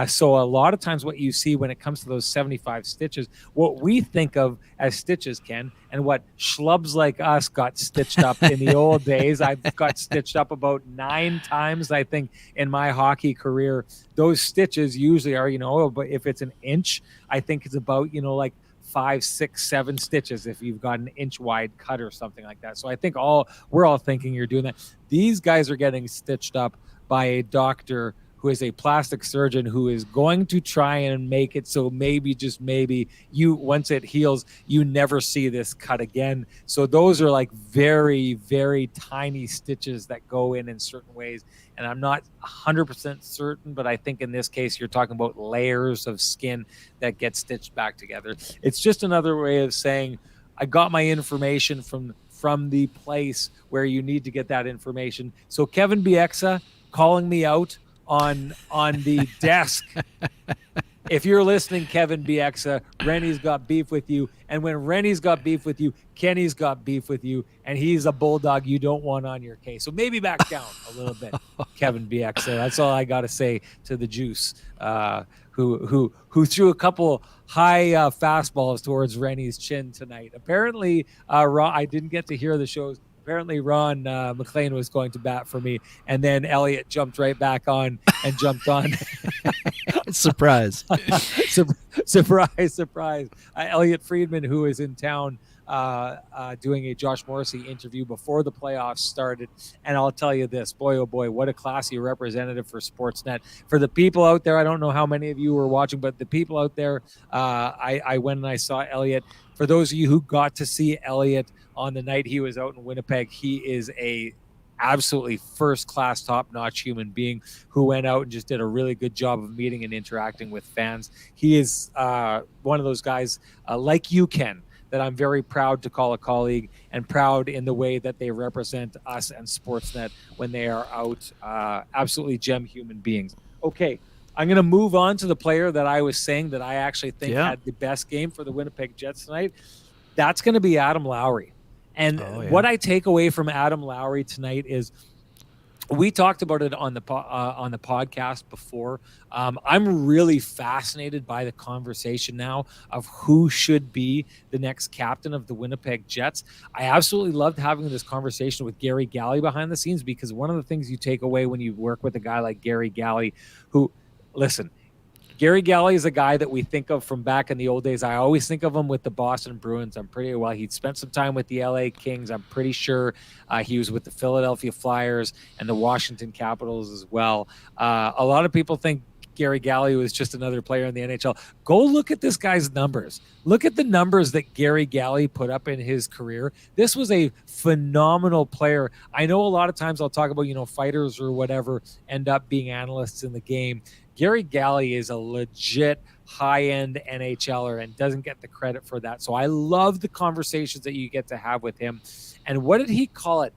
So a lot of times what you see when it comes to those 75 stitches, what we think of as stitches, Ken, and what schlubs like us got stitched up in the old days. I've got stitched up about 9 times, I think, in my hockey career. Those stitches usually are, but if it's an inch, I think it's about, like 5, 6, 7 stitches if you've got an inch wide cut or something like that. So I think we're all thinking you're doing that. These guys are getting stitched up by a doctor who is a plastic surgeon who is going to try and make it so maybe, just maybe, once it heals, you never see this cut again. So those are like very, very tiny stitches that go in certain ways. And I'm not 100% certain, but I think in this case, you're talking about layers of skin that get stitched back together. It's just another way of saying, I got my information from the place where you need to get that information. So Kevin Bieksa calling me out on the desk. If you're listening, Kevin Bieksa, Rennie's got beef with you. And when Rennie's got beef with you, Kenny's got beef with you. And he's a bulldog you don't want on your case. So maybe back down a little bit, Kevin Bieksa. That's all I got to say to the Juice, who threw a couple high fastballs towards Rennie's chin tonight. Apparently, I didn't get to hear the shows. Apparently Ron McLean was going to bat for me, and then Elliot jumped right back on and jumped on. Surprise. Surprise. Elliot Friedman, who is in town doing a Josh Morrissey interview before the playoffs started. And I'll tell you this, boy, oh boy, what a classy representative for Sportsnet. For the people out there, I don't know how many of you were watching, but the people out there, I went and I saw Elliot. For those of you who got to see Elliot on the night he was out in Winnipeg, he is a absolutely first-class, top-notch human being who went out and just did a really good job of meeting and interacting with fans. He is one of those guys like you, Ken, that I'm very proud to call a colleague, and proud in the way that they represent us and Sportsnet when they are out. Absolutely gem human beings. Okay, I'm going to move on to the player that I was saying that I actually think had the best game for the Winnipeg Jets tonight. That's going to be Adam Lowry. And what I take away from Adam Lowry tonight is, we talked about it on the podcast before. I'm really fascinated by the conversation now of who should be the next captain of the Winnipeg Jets. I absolutely loved having this conversation with Gary Galley behind the scenes, because one of the things you take away when you work with a guy like Gary Galley, who, listen, Gary Galley is a guy that we think of from back in the old days. I always think of him with the Boston Bruins. He'd spent some time with the LA Kings. I'm pretty sure he was with the Philadelphia Flyers and the Washington Capitals as well. A lot of people think Gary Galley was just another player in the NHL. Go look at this guy's numbers. Look at the numbers that Gary Galley put up in his career. This was a phenomenal player. I know a lot of times I'll talk about, fighters or whatever end up being analysts in the game. Gary Galley is a legit high-end NHLer and doesn't get the credit for that. So I love the conversations that you get to have with him. And what did he call it?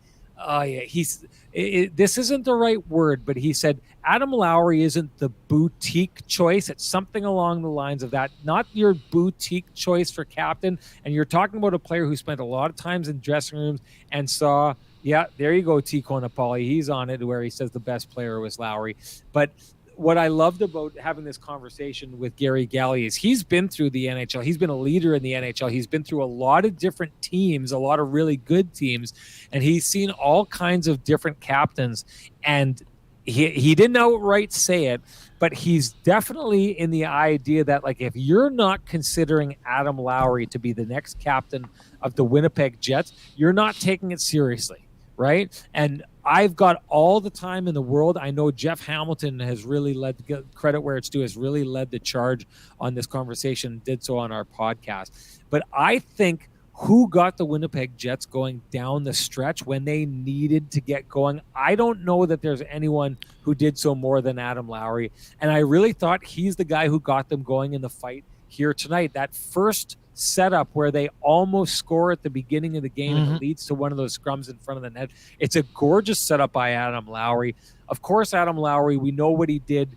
This isn't the right word, but he said Adam Lowry isn't the boutique choice. It's something along the lines of that, not your boutique choice for captain. And you're talking about a player who spent a lot of times in dressing rooms and saw, yeah, there you go, Tico Napoli. He's on it where he says the best player was Lowry. But what I loved about having this conversation with Gary Galley is he's been through the NHL. He's been a leader in the NHL. He's been through a lot of different teams, a lot of really good teams, and he's seen all kinds of different captains. And he didn't outright say it, but he's definitely in the idea that, like, if you're not considering Adam Lowry to be the next captain of the Winnipeg Jets, you're not taking it seriously, right? And I've got all the time in the world. I know Jeff Hamilton has really led, credit where it's due, has really led the charge on this conversation, did so on our podcast. But I think who got the Winnipeg Jets going down the stretch when they needed to get going, I don't know that there's anyone who did so more than Adam Lowry. And I really thought he's the guy who got them going in the fight here tonight. That first setup where they almost score at the beginning of the game and it leads to one of those scrums in front of the net. It's a gorgeous setup by Adam Lowry. Of course, Adam Lowry, we know what he did.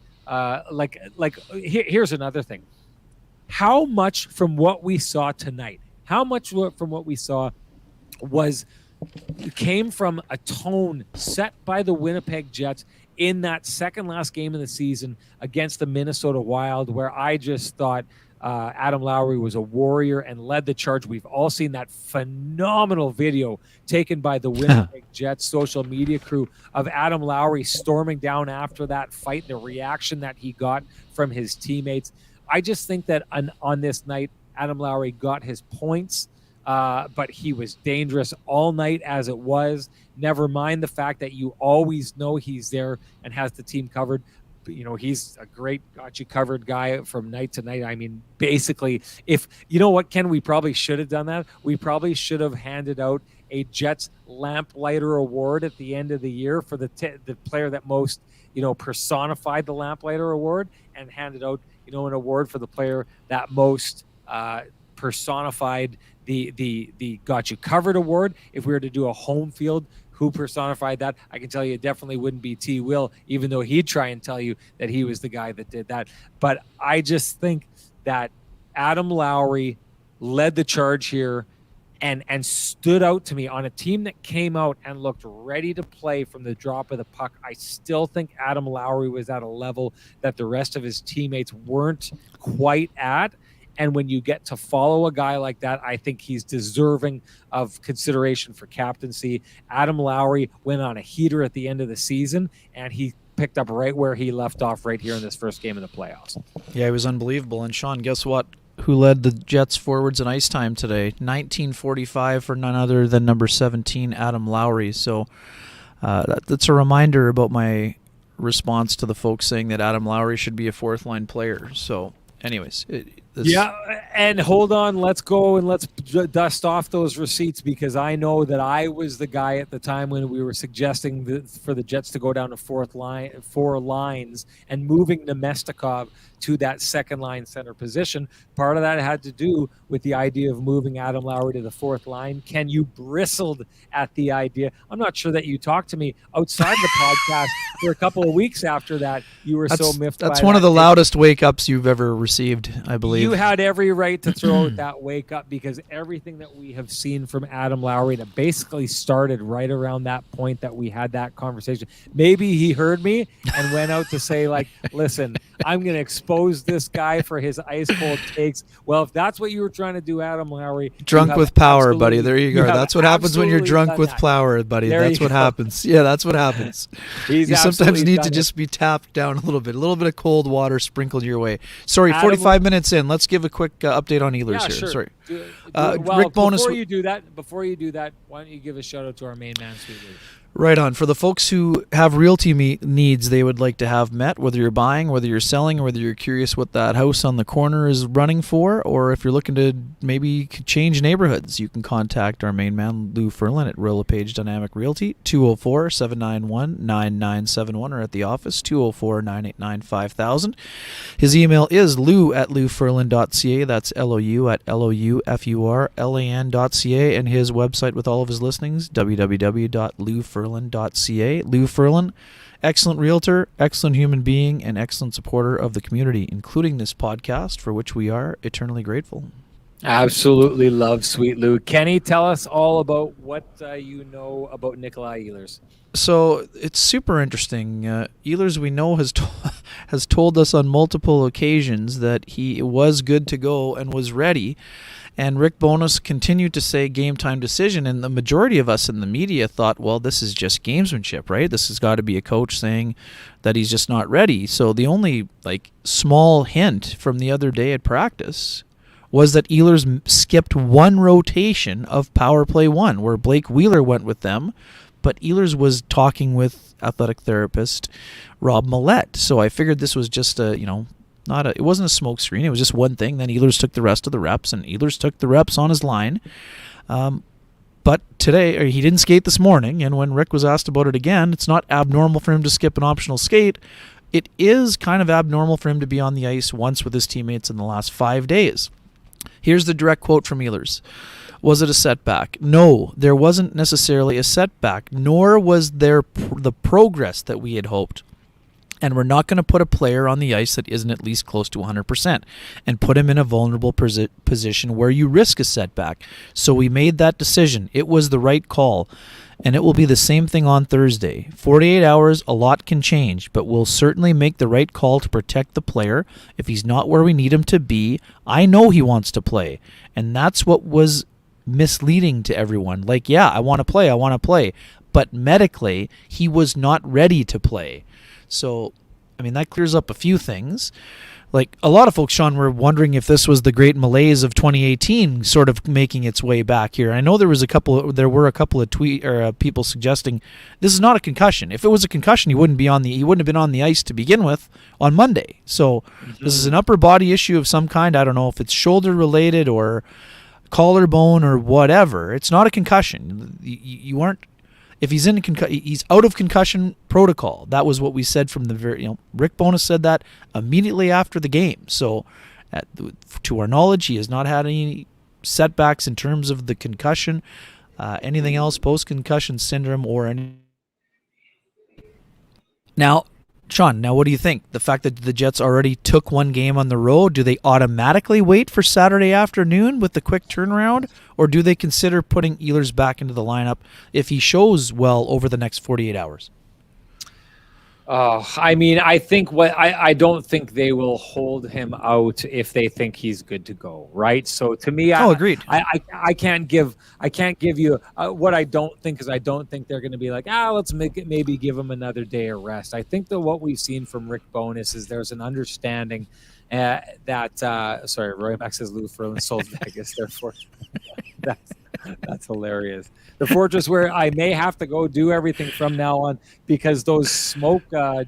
Here's another thing. How much from what we saw tonight, how much from what we saw came from a tone set by the Winnipeg Jets in that second last game of the season against the Minnesota Wild, where I just thought Adam Lowry was a warrior and led the charge. We've all seen that phenomenal video taken by the Winnipeg Jets social media crew of Adam Lowry storming down after that fight, the reaction that he got from his teammates. I just think that on this night, Adam Lowry got his points, but he was dangerous all night as it was. Never mind the fact that you always know he's there and has the team covered. He's a great got you covered guy from night to night. I mean, basically, if you know what, Ken, we probably should have done that. We probably should have handed out a Jets Lamplighter award at the end of the year for the player that most, personified the Lamplighter award, and handed out, an award for the player that most personified the got you covered award. If we were to do a home field, who personified that? I can tell you it definitely wouldn't be T. Will, even though he'd try and tell you that he was the guy that did that. But I just think that Adam Lowry led the charge here and stood out to me on a team that came out and looked ready to play from the drop of the puck. I still think Adam Lowry was at a level that the rest of his teammates weren't quite at. And when you get to follow a guy like that, I think he's deserving of consideration for captaincy. Adam Lowry went on a heater at the end of the season, and he picked up right where he left off right here in this first game of the playoffs. Yeah, he was unbelievable. And Sean, guess what? Who led the Jets forwards in ice time today? 1945 for none other than number 17, Adam Lowry. So that's a reminder about my response to the folks saying that Adam Lowry should be a fourth-line player. So anyways, and hold on, let's go and let's dust off those receipts, because I know that I was the guy at the time when we were suggesting for the Jets to go down to four lines and moving Nemestikov to that second line center position. Part of that had to do with the idea of moving Adam Lowry to the fourth line. Ken, you bristled at the idea. I'm not sure that you talked to me outside the podcast for a couple of weeks after that. You were so miffed by that. That's one of the loudest wake-ups you've ever received, I believe. You had every right to throw out that wake-up, because everything that we have seen from Adam Lowry that basically started right around that point that we had that conversation. Maybe he heard me and went out to say, like, listen, I'm going to expose this guy for his ice-cold takes. Well, if that's what you were trying to do, Adam Lowry. Drunk with power, buddy. There you go. That's what happens when you're drunk with power, buddy. That's what happens. Yeah, that's what happens. You sometimes need to just be tapped down a little bit of cold water sprinkled your way. Sorry, 45 minutes in. Let's give a quick update on Ehlers here. Sure. Sorry. Well, Rick Bowness. Before you do that, why don't you give a shout out to our main man, Sweet Lou? Right on. For the folks who have realty needs they would like to have met, whether you're buying, whether you're selling, or whether you're curious what that house on the corner is running for, or if you're looking to maybe change neighborhoods, you can contact our main man, Lou Ferlin, at Royal LePage Dynamic Realty, 204-791-9971, or at the office, 204-989-5000. His email is lou@louferlin.ca. That's Lou at LOUFURLAN.ca, and his website with all of his listings, www.louferlin.ca. Lou Ferlin, excellent realtor, excellent human being, and excellent supporter of the community, including this podcast, for which we are eternally grateful. Absolutely love Sweet Lou. Kenny, tell us all about what you know about Nikolai Ehlers. So it's super interesting. Ehlers, we know, has told us on multiple occasions that he was good to go and was ready. And Rick Bowness continued to say game time decision, and the majority of us in the media thought, well, this is just gamesmanship, right? This has got to be a coach saying that he's just not ready. So the only small hint from the other day at practice was that Ehlers skipped one rotation of power play 1, where Blake Wheeler went with them, but Ehlers was talking with athletic therapist Rob Millette. So I figured this was just it wasn't a smoke screen. It was just one thing. Then Ehlers took the rest of the reps, and Ehlers took the reps on his line. But today, he didn't skate this morning, and when Rick was asked about it again, it's not abnormal for him to skip an optional skate. It is kind of abnormal for him to be on the ice once with his teammates in the last 5 days. Here's the direct quote from Ehlers. Was it a setback? No, there wasn't necessarily a setback, nor was there the progress that we had hoped. And we're not going to put a player on the ice that isn't at least close to 100% and put him in a vulnerable position where you risk a setback. So we made that decision. It was the right call. And it will be the same thing on Thursday. 48 hours, a lot can change, but we'll certainly make the right call to protect the player. If he's not where we need him to be, I know he wants to play. And that's what was misleading to everyone. I want to play. But medically, he was not ready to play. So, that clears up a few things. A lot of folks, Sean, were wondering if this was the great malaise of 2018 sort of making its way back here. I know there were a couple of people suggesting this is not a concussion. If it was a concussion, he wouldn't have been on the ice to begin with on Monday. So, This is an upper body issue of some kind. I don't know if it's shoulder related or collarbone or whatever. It's not a concussion. You aren't. If he's he's out of concussion protocol. That was what we said from the Rick Bowness said that immediately after the game. So, to our knowledge, he has not had any setbacks in terms of the concussion, anything else, post-concussion syndrome, or any. Now, Sean, what do you think? The fact that the Jets already took one game on the road, do they automatically wait for Saturday afternoon with the quick turnaround, or do they consider putting Ehlers back into the lineup if he shows well over the next 48 hours? I think I don't think they will hold him out if they think he's good to go, right? So to me, agreed. I can't give you what I don't think, because I don't think they're going to be like, let's maybe give him another day of rest. I think that what we've seen from Rick Bowness is there's an understanding that Roy Max says Lou Ferlin sold Vegas, therefore that's hilarious. The fortress where I may have to go do everything from now on, because those smoke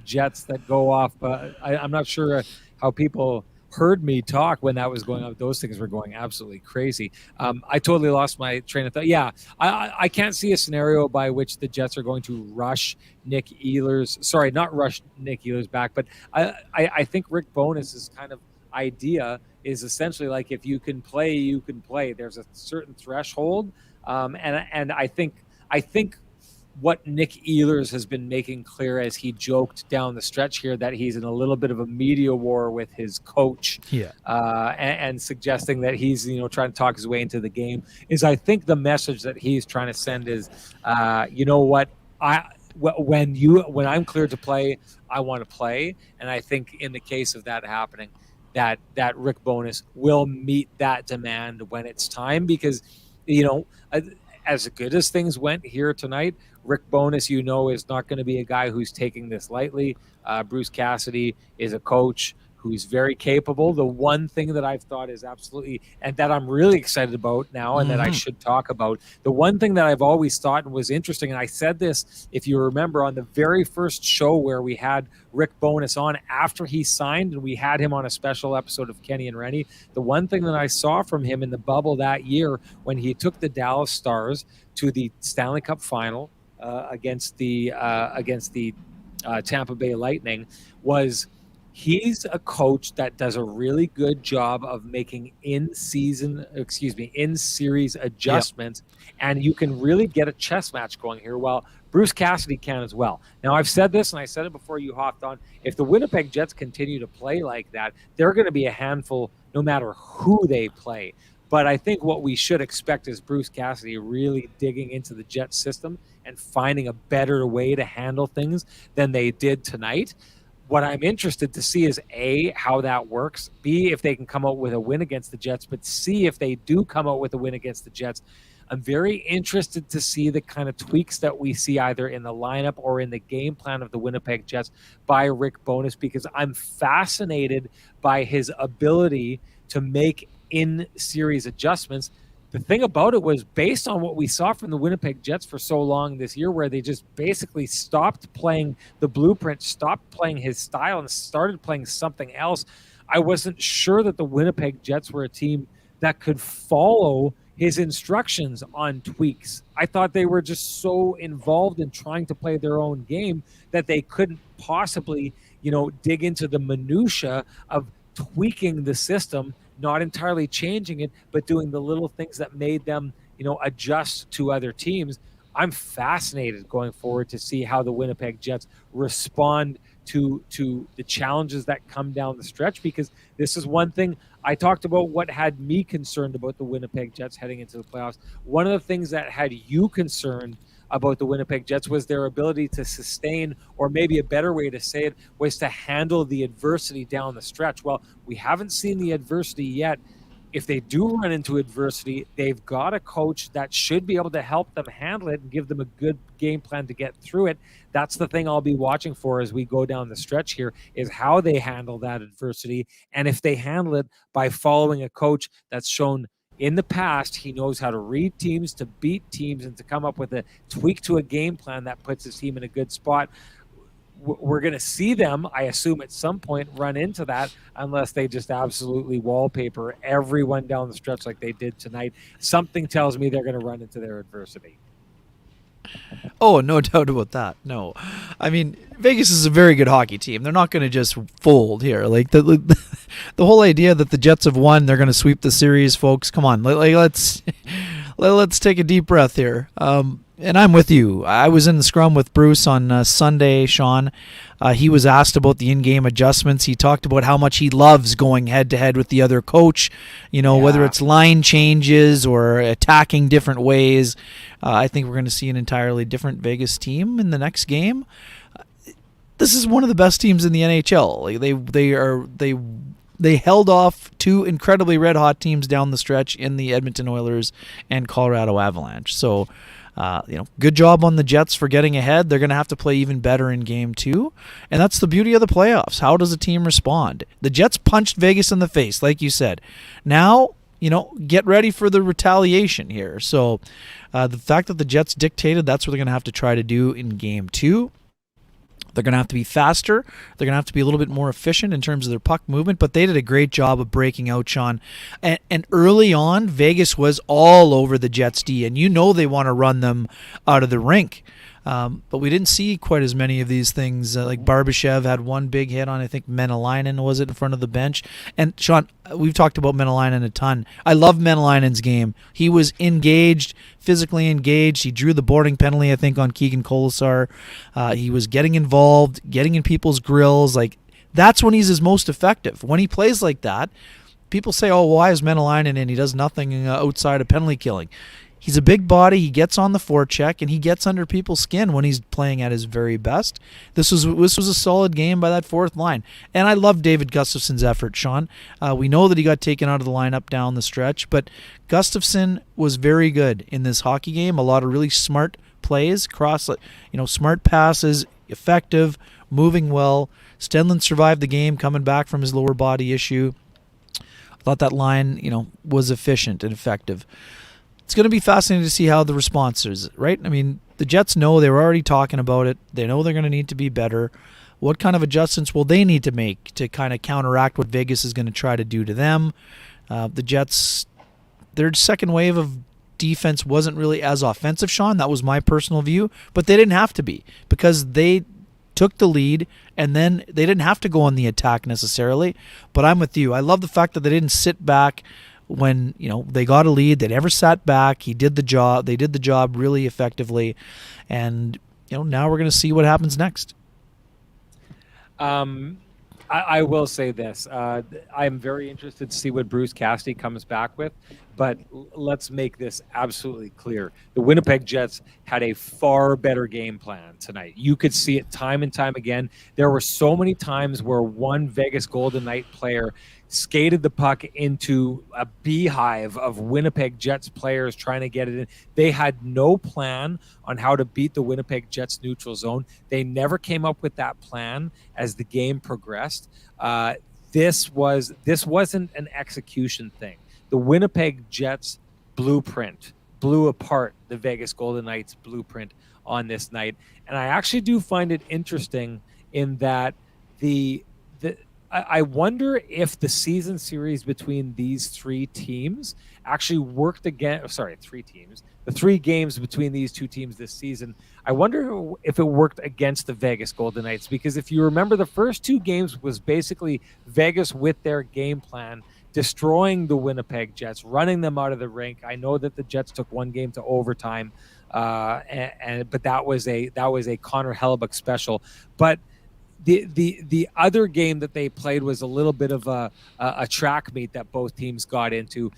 jets that go off, I'm not sure how people heard me talk when that was going on. Those things were going absolutely crazy. I totally lost my train of thought. Yeah, I can't see a scenario by which the Jets are going to rush Nick Ehlers. Sorry, not rush Nick Ehlers back, but I think Rick Bowness's kind of idea is essentially if you can play, you can play. There's a certain threshold. And I think what Nick Ehlers has been making clear as he joked down the stretch here that he's in a little bit of a media war with his coach, and suggesting that he's trying to talk his way into the game, is I think the message that he's trying to send is, when I'm cleared to play, I want to play. And I think in the case of that happening, that Rick Bowness will meet that demand when it's time, because as good as things went here tonight, Rick Bowness, is not going to be a guy who's taking this lightly. Bruce Cassidy is a coach. who's very capable. The one thing that I've thought is absolutely, and that I'm really excited about now, and that I should talk about, the one thing that I've always thought was interesting, and I said this, if you remember, on the very first show where we had Rick Bowness on after he signed, and we had him on a special episode of Kenny and Renny. The one thing that I saw from him in the bubble that year when he took the Dallas Stars to the Stanley Cup final against the Tampa Bay Lightning was he's a coach that does a really good job of making in-series adjustments, and you can really get a chess match going here. Well, Bruce Cassidy can as well. Now, I've said this, and I said it before you hopped on. If the Winnipeg Jets continue to play like that, they're going to be a handful no matter who they play. But I think what we should expect is Bruce Cassidy really digging into the Jets system and finding a better way to handle things than they did tonight. What I'm interested to see is A, how that works, B, if they can come out with a win against the Jets, but C, if they do come out with a win against the Jets, I'm very interested to see the kind of tweaks that we see either in the lineup or in the game plan of the Winnipeg Jets by Rick Bowness, because I'm fascinated by his ability to make in-series adjustments. The thing about it was, based on what we saw from the Winnipeg Jets for so long this year, where they just basically stopped playing the blueprint, stopped playing his style, and started playing something else, I wasn't sure that the Winnipeg Jets were a team that could follow his instructions on tweaks. I thought they were just so involved in trying to play their own game that they couldn't possibly, dig into the minutia of tweaking the system, not entirely changing it, but doing the little things that made them, adjust to other teams. I'm fascinated going forward to see how the Winnipeg Jets respond to the challenges that come down the stretch, because this is one thing I talked about what had me concerned about the Winnipeg Jets heading into the playoffs. One of the things that had you concerned about the Winnipeg Jets was their ability to sustain, or maybe a better way to say it was to handle the adversity down the stretch. Well, we haven't seen the adversity yet. If they do run into adversity, they've got a coach that should be able to help them handle it and give them a good game plan to get through it. That's the thing I'll be watching for as we go down the stretch here, is how they handle that adversity. And if they handle it by following a coach that's shown in the past he knows how to read teams, to beat teams, and to come up with a tweak to a game plan that puts his team in a good spot. We're going to see them, I assume, at some point run into that, unless they just absolutely wallpaper everyone down the stretch like they did tonight. Something tells me they're going to run into their adversity. Oh, no doubt about that. No, I mean, Vegas is a very good hockey team. They're not going to just fold here. Like the whole idea that the Jets have won, they're going to sweep the series, folks. Come on, let's take a deep breath here. And I'm with you. I was in the scrum with Bruce on Sunday, Sean. He was asked about the in-game adjustments. He talked about how much he loves going head-to-head with the other coach, whether it's line changes or attacking different ways. I think we're going to see an entirely different Vegas team in the next game. This is one of the best teams in the NHL. They held off two incredibly red-hot teams down the stretch in the Edmonton Oilers and Colorado Avalanche. So, good job on the Jets for getting ahead. They're going to have to play even better in Game 2. And that's the beauty of the playoffs. How does a team respond? The Jets punched Vegas in the face, like you said. Now, get ready for the retaliation here. So the fact that the Jets dictated, that's what they're going to have to try to do in Game 2. They're going to have to be faster. They're going to have to be a little bit more efficient in terms of their puck movement, but they did a great job of breaking out, Sean. And early on, Vegas was all over the Jets D, and they want to run them out of the rink. But we didn't see quite as many of these things. Like Barbashev had one big hit on, I think, Menelainen, was it, in front of the bench? And, Sean, we've talked about Menelainen a ton. I love Menelainen's game. He was engaged, physically engaged. He drew the boarding penalty, I think, on Keegan Colasar. He was getting involved, getting in people's grills. Like, that's when he's his most effective. When he plays like that, people say, oh, why is Menelainen in? He does nothing outside of penalty killing. He's a big body. He gets on the forecheck, and he gets under people's skin when he's playing at his very best. This was a solid game by that fourth line. And I love David Gustafsson's effort, Sean. We know that he got taken out of the lineup down the stretch, but Gustafsson was very good in this hockey game. A lot of really smart plays, smart passes, effective, moving well. Stenlund survived the game, coming back from his lower body issue. I thought that line, was efficient and effective. It's going to be fascinating to see how the response is, right? I mean, the Jets know, they were already talking about it. They know they're going to need to be better. What kind of adjustments will they need to make to kind of counteract what Vegas is going to try to do to them? The Jets, their second wave of defense wasn't really as offensive, Sean. That was my personal view. But they didn't have to be, because they took the lead, and then they didn't have to go on the attack necessarily. But I'm with you. I love the fact that they didn't sit back when they got a lead. They never sat back. He did the job. They did the job really effectively, and now we're going to see what happens next. I will say this. I'm very interested to see what Bruce Cassidy comes back with, but let's make this absolutely clear. The Winnipeg Jets had a far better game plan tonight. You could see it time and time again. There were so many times where one Vegas Golden Knight player skated the puck into a beehive of Winnipeg Jets players trying to get it in. They had no plan on how to beat the Winnipeg Jets neutral zone. They never came up with that plan as the game progressed. This wasn't an execution thing. The Winnipeg Jets blueprint blew apart the Vegas Golden Knights blueprint on this night. And I actually do find it interesting in that I wonder if the season series between these three teams actually worked again. Three teams. The three games between these two teams this season, I wonder if it worked against the Vegas Golden Knights. Because if you remember, the first two games was basically Vegas with their game plan, destroying the Winnipeg Jets, running them out of the rink. I know that the Jets took one game to overtime, but that was a Connor Hellebuck special. But the other game that they played was a little bit of a track meet that both teams got into.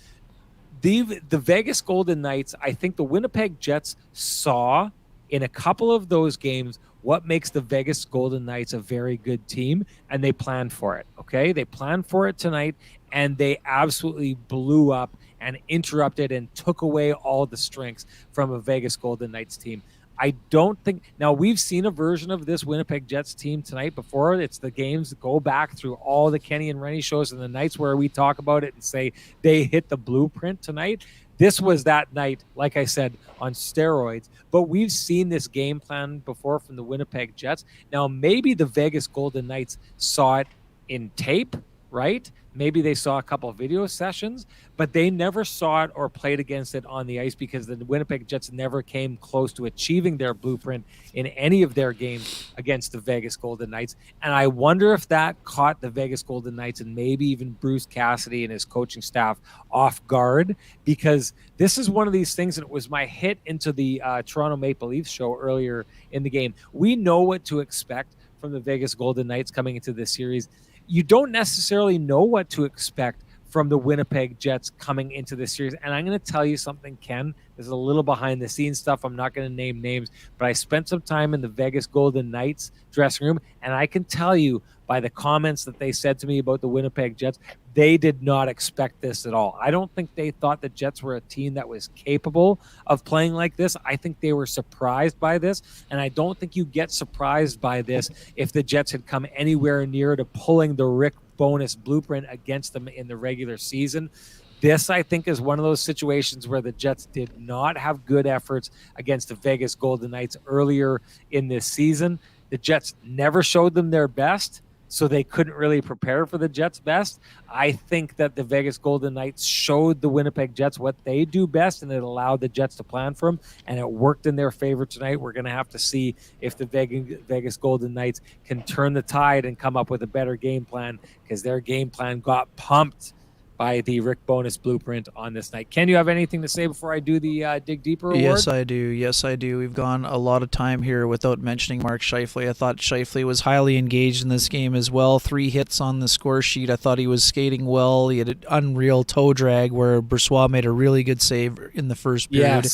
The Vegas Golden Knights, I think the Winnipeg Jets saw in a couple of those games what makes the Vegas Golden Knights a very good team, and they planned for it. Okay, they planned for it tonight, and they absolutely blew up and interrupted and took away all the strengths from a Vegas Golden Knights team. I don't think – now, we've seen a version of this Winnipeg Jets team tonight before. It's the games that go back through all the Kenny and Renny shows and the nights where we talk about it and say they hit the blueprint tonight. This was that night, like I said, on steroids. But we've seen this game plan before from the Winnipeg Jets. Now, maybe the Vegas Golden Knights saw it in tape, right? Maybe they saw a couple of video sessions, but they never saw it or played against it on the ice because the Winnipeg Jets never came close to achieving their blueprint in any of their games against the Vegas Golden Knights. And I wonder if that caught the Vegas Golden Knights and maybe even Bruce Cassidy and his coaching staff off guard, because this is one of these things, and it was my hit into the Toronto Maple Leafs show earlier in the game. We know what to expect from the Vegas Golden Knights coming into this series. You don't necessarily know what to expect from the Winnipeg Jets coming into this series. And I'm going to tell you something, Ken. This is a little behind the scenes stuff. I'm not going to name names, but I spent some time in the Vegas Golden Knights dressing room, and I can tell you by the comments that they said to me about the Winnipeg Jets, they did not expect this at all. I don't think they thought the Jets were a team that was capable of playing like this. I think they were surprised by this, and I don't think you get surprised by this if the Jets had come anywhere near to pulling the Rick Bowness blueprint against them in the regular season. This, I think, is one of those situations where the Jets did not have good efforts against the Vegas Golden Knights earlier in this season. The Jets never showed them their best, so they couldn't really prepare for the Jets' best. I think that the Vegas Golden Knights showed the Winnipeg Jets what they do best, and it allowed the Jets to plan for them, and it worked in their favor tonight. We're going to have to see if the Vegas Golden Knights can turn the tide and come up with a better game plan, because their game plan got pumped by the Rick Bowness blueprint on this night. Ken, you have anything to say before I do the Dig Deeper award? Yes, I do. We've gone a lot of time here without mentioning Mark Scheifele. I thought Scheifele was highly engaged in this game as well. 3 hits on the score sheet. I thought he was skating well. He had an unreal toe drag where Brossoit made a really good save in the first period.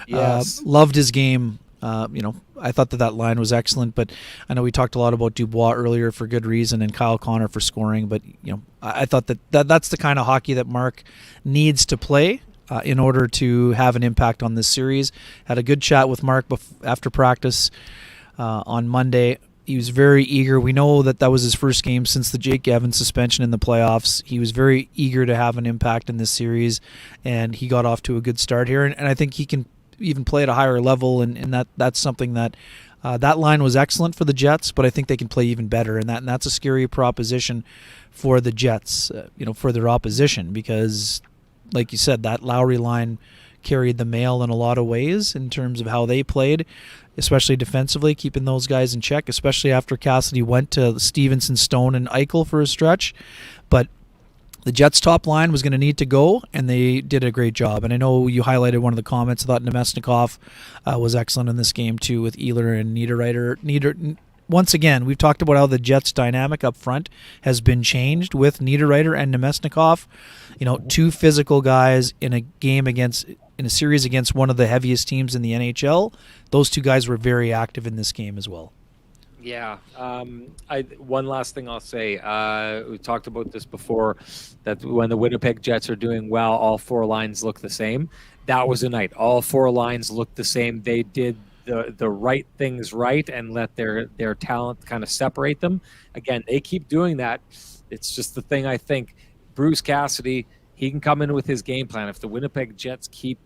Yes. Loved his game. I thought that line was excellent, but I know we talked a lot about Dubois earlier for good reason and Kyle Connor for scoring, but I thought that's the kind of hockey that Mark needs to play in order to have an impact on this series. Had a good chat with Mark after practice on Monday. He was very eager. We know that was his first game since the Jake Evans suspension in the playoffs. He was very eager to have an impact in this series, and he got off to a good start here. And I think he can even play at a higher level, and that's something that that line was excellent for the Jets, but I think they can play even better, and that's a scary proposition for the Jets, for their opposition, because, like you said, that Lowry line carried the mail in a lot of ways in terms of how they played, especially defensively, keeping those guys in check, especially after Cassidy went to Stevenson, Stone, and Eichel for a stretch. But the Jets' top line was going to need to go, and they did a great job. And I know you highlighted one of the comments. I thought Nemesnikov was excellent in this game, too, with Ehlers and Niederreiter. Once again, we've talked about how the Jets' dynamic up front has been changed with Niederreiter and Nemesnikov. Two physical guys in a series against one of the heaviest teams in the NHL. Those two guys were very active in this game as well. Yeah. One last thing I'll say. We talked about this before, that when the Winnipeg Jets are doing well, all four lines look the same. That was a night. All four lines looked the same. They did the right things right and let their talent kind of separate them. Again, they keep doing that. It's just the thing, I think. Bruce Cassidy, he can come in with his game plan. If the Winnipeg Jets keep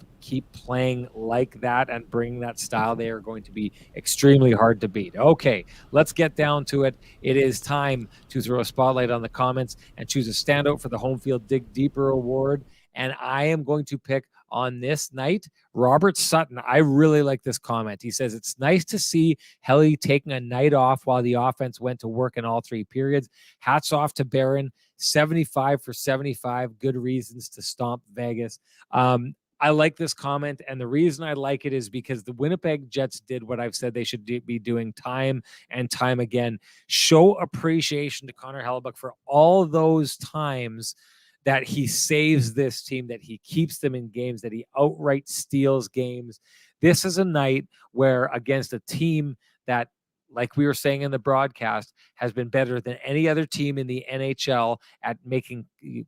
playing like that and bring that style, they are going to be extremely hard to beat. Okay, let's get down to it. It is time to throw a spotlight on the comments and choose a standout for the Home Field Dig Deeper Award. And I am going to pick on this night Robert Sutton. I really like this comment. He says, it's nice to see Helly taking a night off while the offense went to work in all three periods. Hats off to Barron. 75 for 75. Good reasons to stomp Vegas. I like this comment, and the reason I like it is because the Winnipeg Jets did what I've said they should be doing time and time again. Show appreciation to Connor Hellebuyck for all those times that he saves this team, that he keeps them in games, that he outright steals games. This is a night where, against a team that, like we were saying in the broadcast, has been better than any other team in the NHL at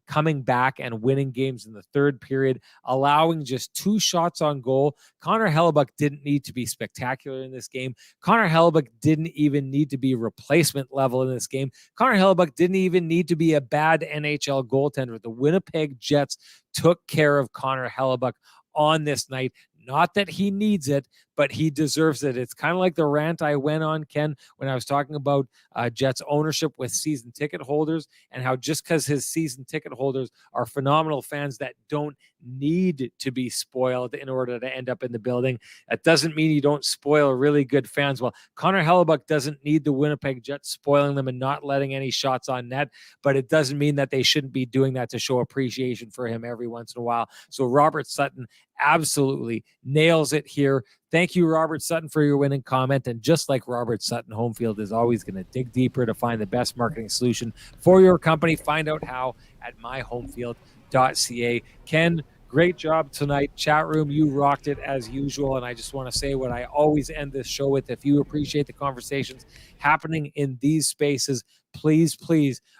coming back and winning games in the third period, allowing just 2 shots on goal. Connor Hellebuyck didn't need to be spectacular in this game. Connor Hellebuyck didn't even need to be replacement level in this game. Connor Hellebuyck didn't even need to be a bad NHL goaltender. The Winnipeg Jets took care of Connor Hellebuyck on this night. Not that he needs it, but he deserves it. It's kind of like the rant I went on, Ken, when I was talking about Jets ownership with season ticket holders, and how just because his season ticket holders are phenomenal fans that don't need to be spoiled in order to end up in the building, that doesn't mean you don't spoil really good fans. Well, Connor Hellebuyck doesn't need the Winnipeg Jets spoiling them and not letting any shots on net, but it doesn't mean that they shouldn't be doing that to show appreciation for him every once in a while. So Robert Sutton absolutely nails it here. Thank you, Robert Sutton, for your winning comment. And just like Robert Sutton, Home Field is always going to dig deeper to find the best marketing solution for your company. Find out how at myhomefield.ca. Ken, great job tonight. Chat room, you rocked it as usual. And I just want to say what I always end this show with. If you appreciate the conversations happening in these spaces, please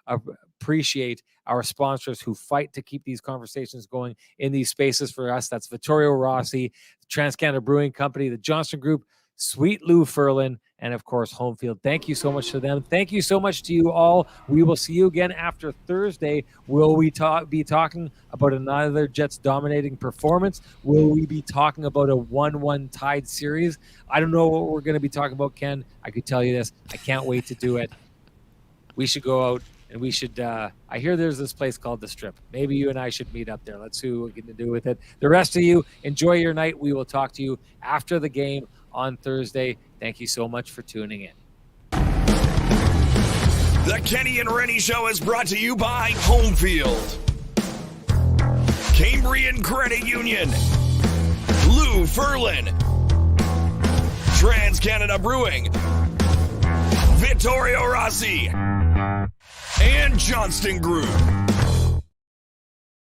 appreciate our sponsors who fight to keep these conversations going in these spaces for us. That's Vittorio Rossi, TransCanada Brewing Company, the Johnston Group, Sweet Lou Ferlin, and of course, Home Field. Thank you so much to them. Thank you so much to you all. We will see you again after Thursday. Will we be talking about another Jets dominating performance? Will we be talking about a 1-1 tied series? I don't know what we're going to be talking about, Ken. I could tell you this. I can't wait to do it. We should go out. And we should, I hear there's this place called The Strip. Maybe you and I should meet up there. Let's see what we can do with it. The rest of you, enjoy your night. We will talk to you after the game on Thursday. Thank you so much for tuning in. The Kenny and Renny Show is brought to you by Home Field, Cambrian Credit Union, Lou Ferlin, TransCanada Brewing, Vittorio Rossi, and Johnston Group.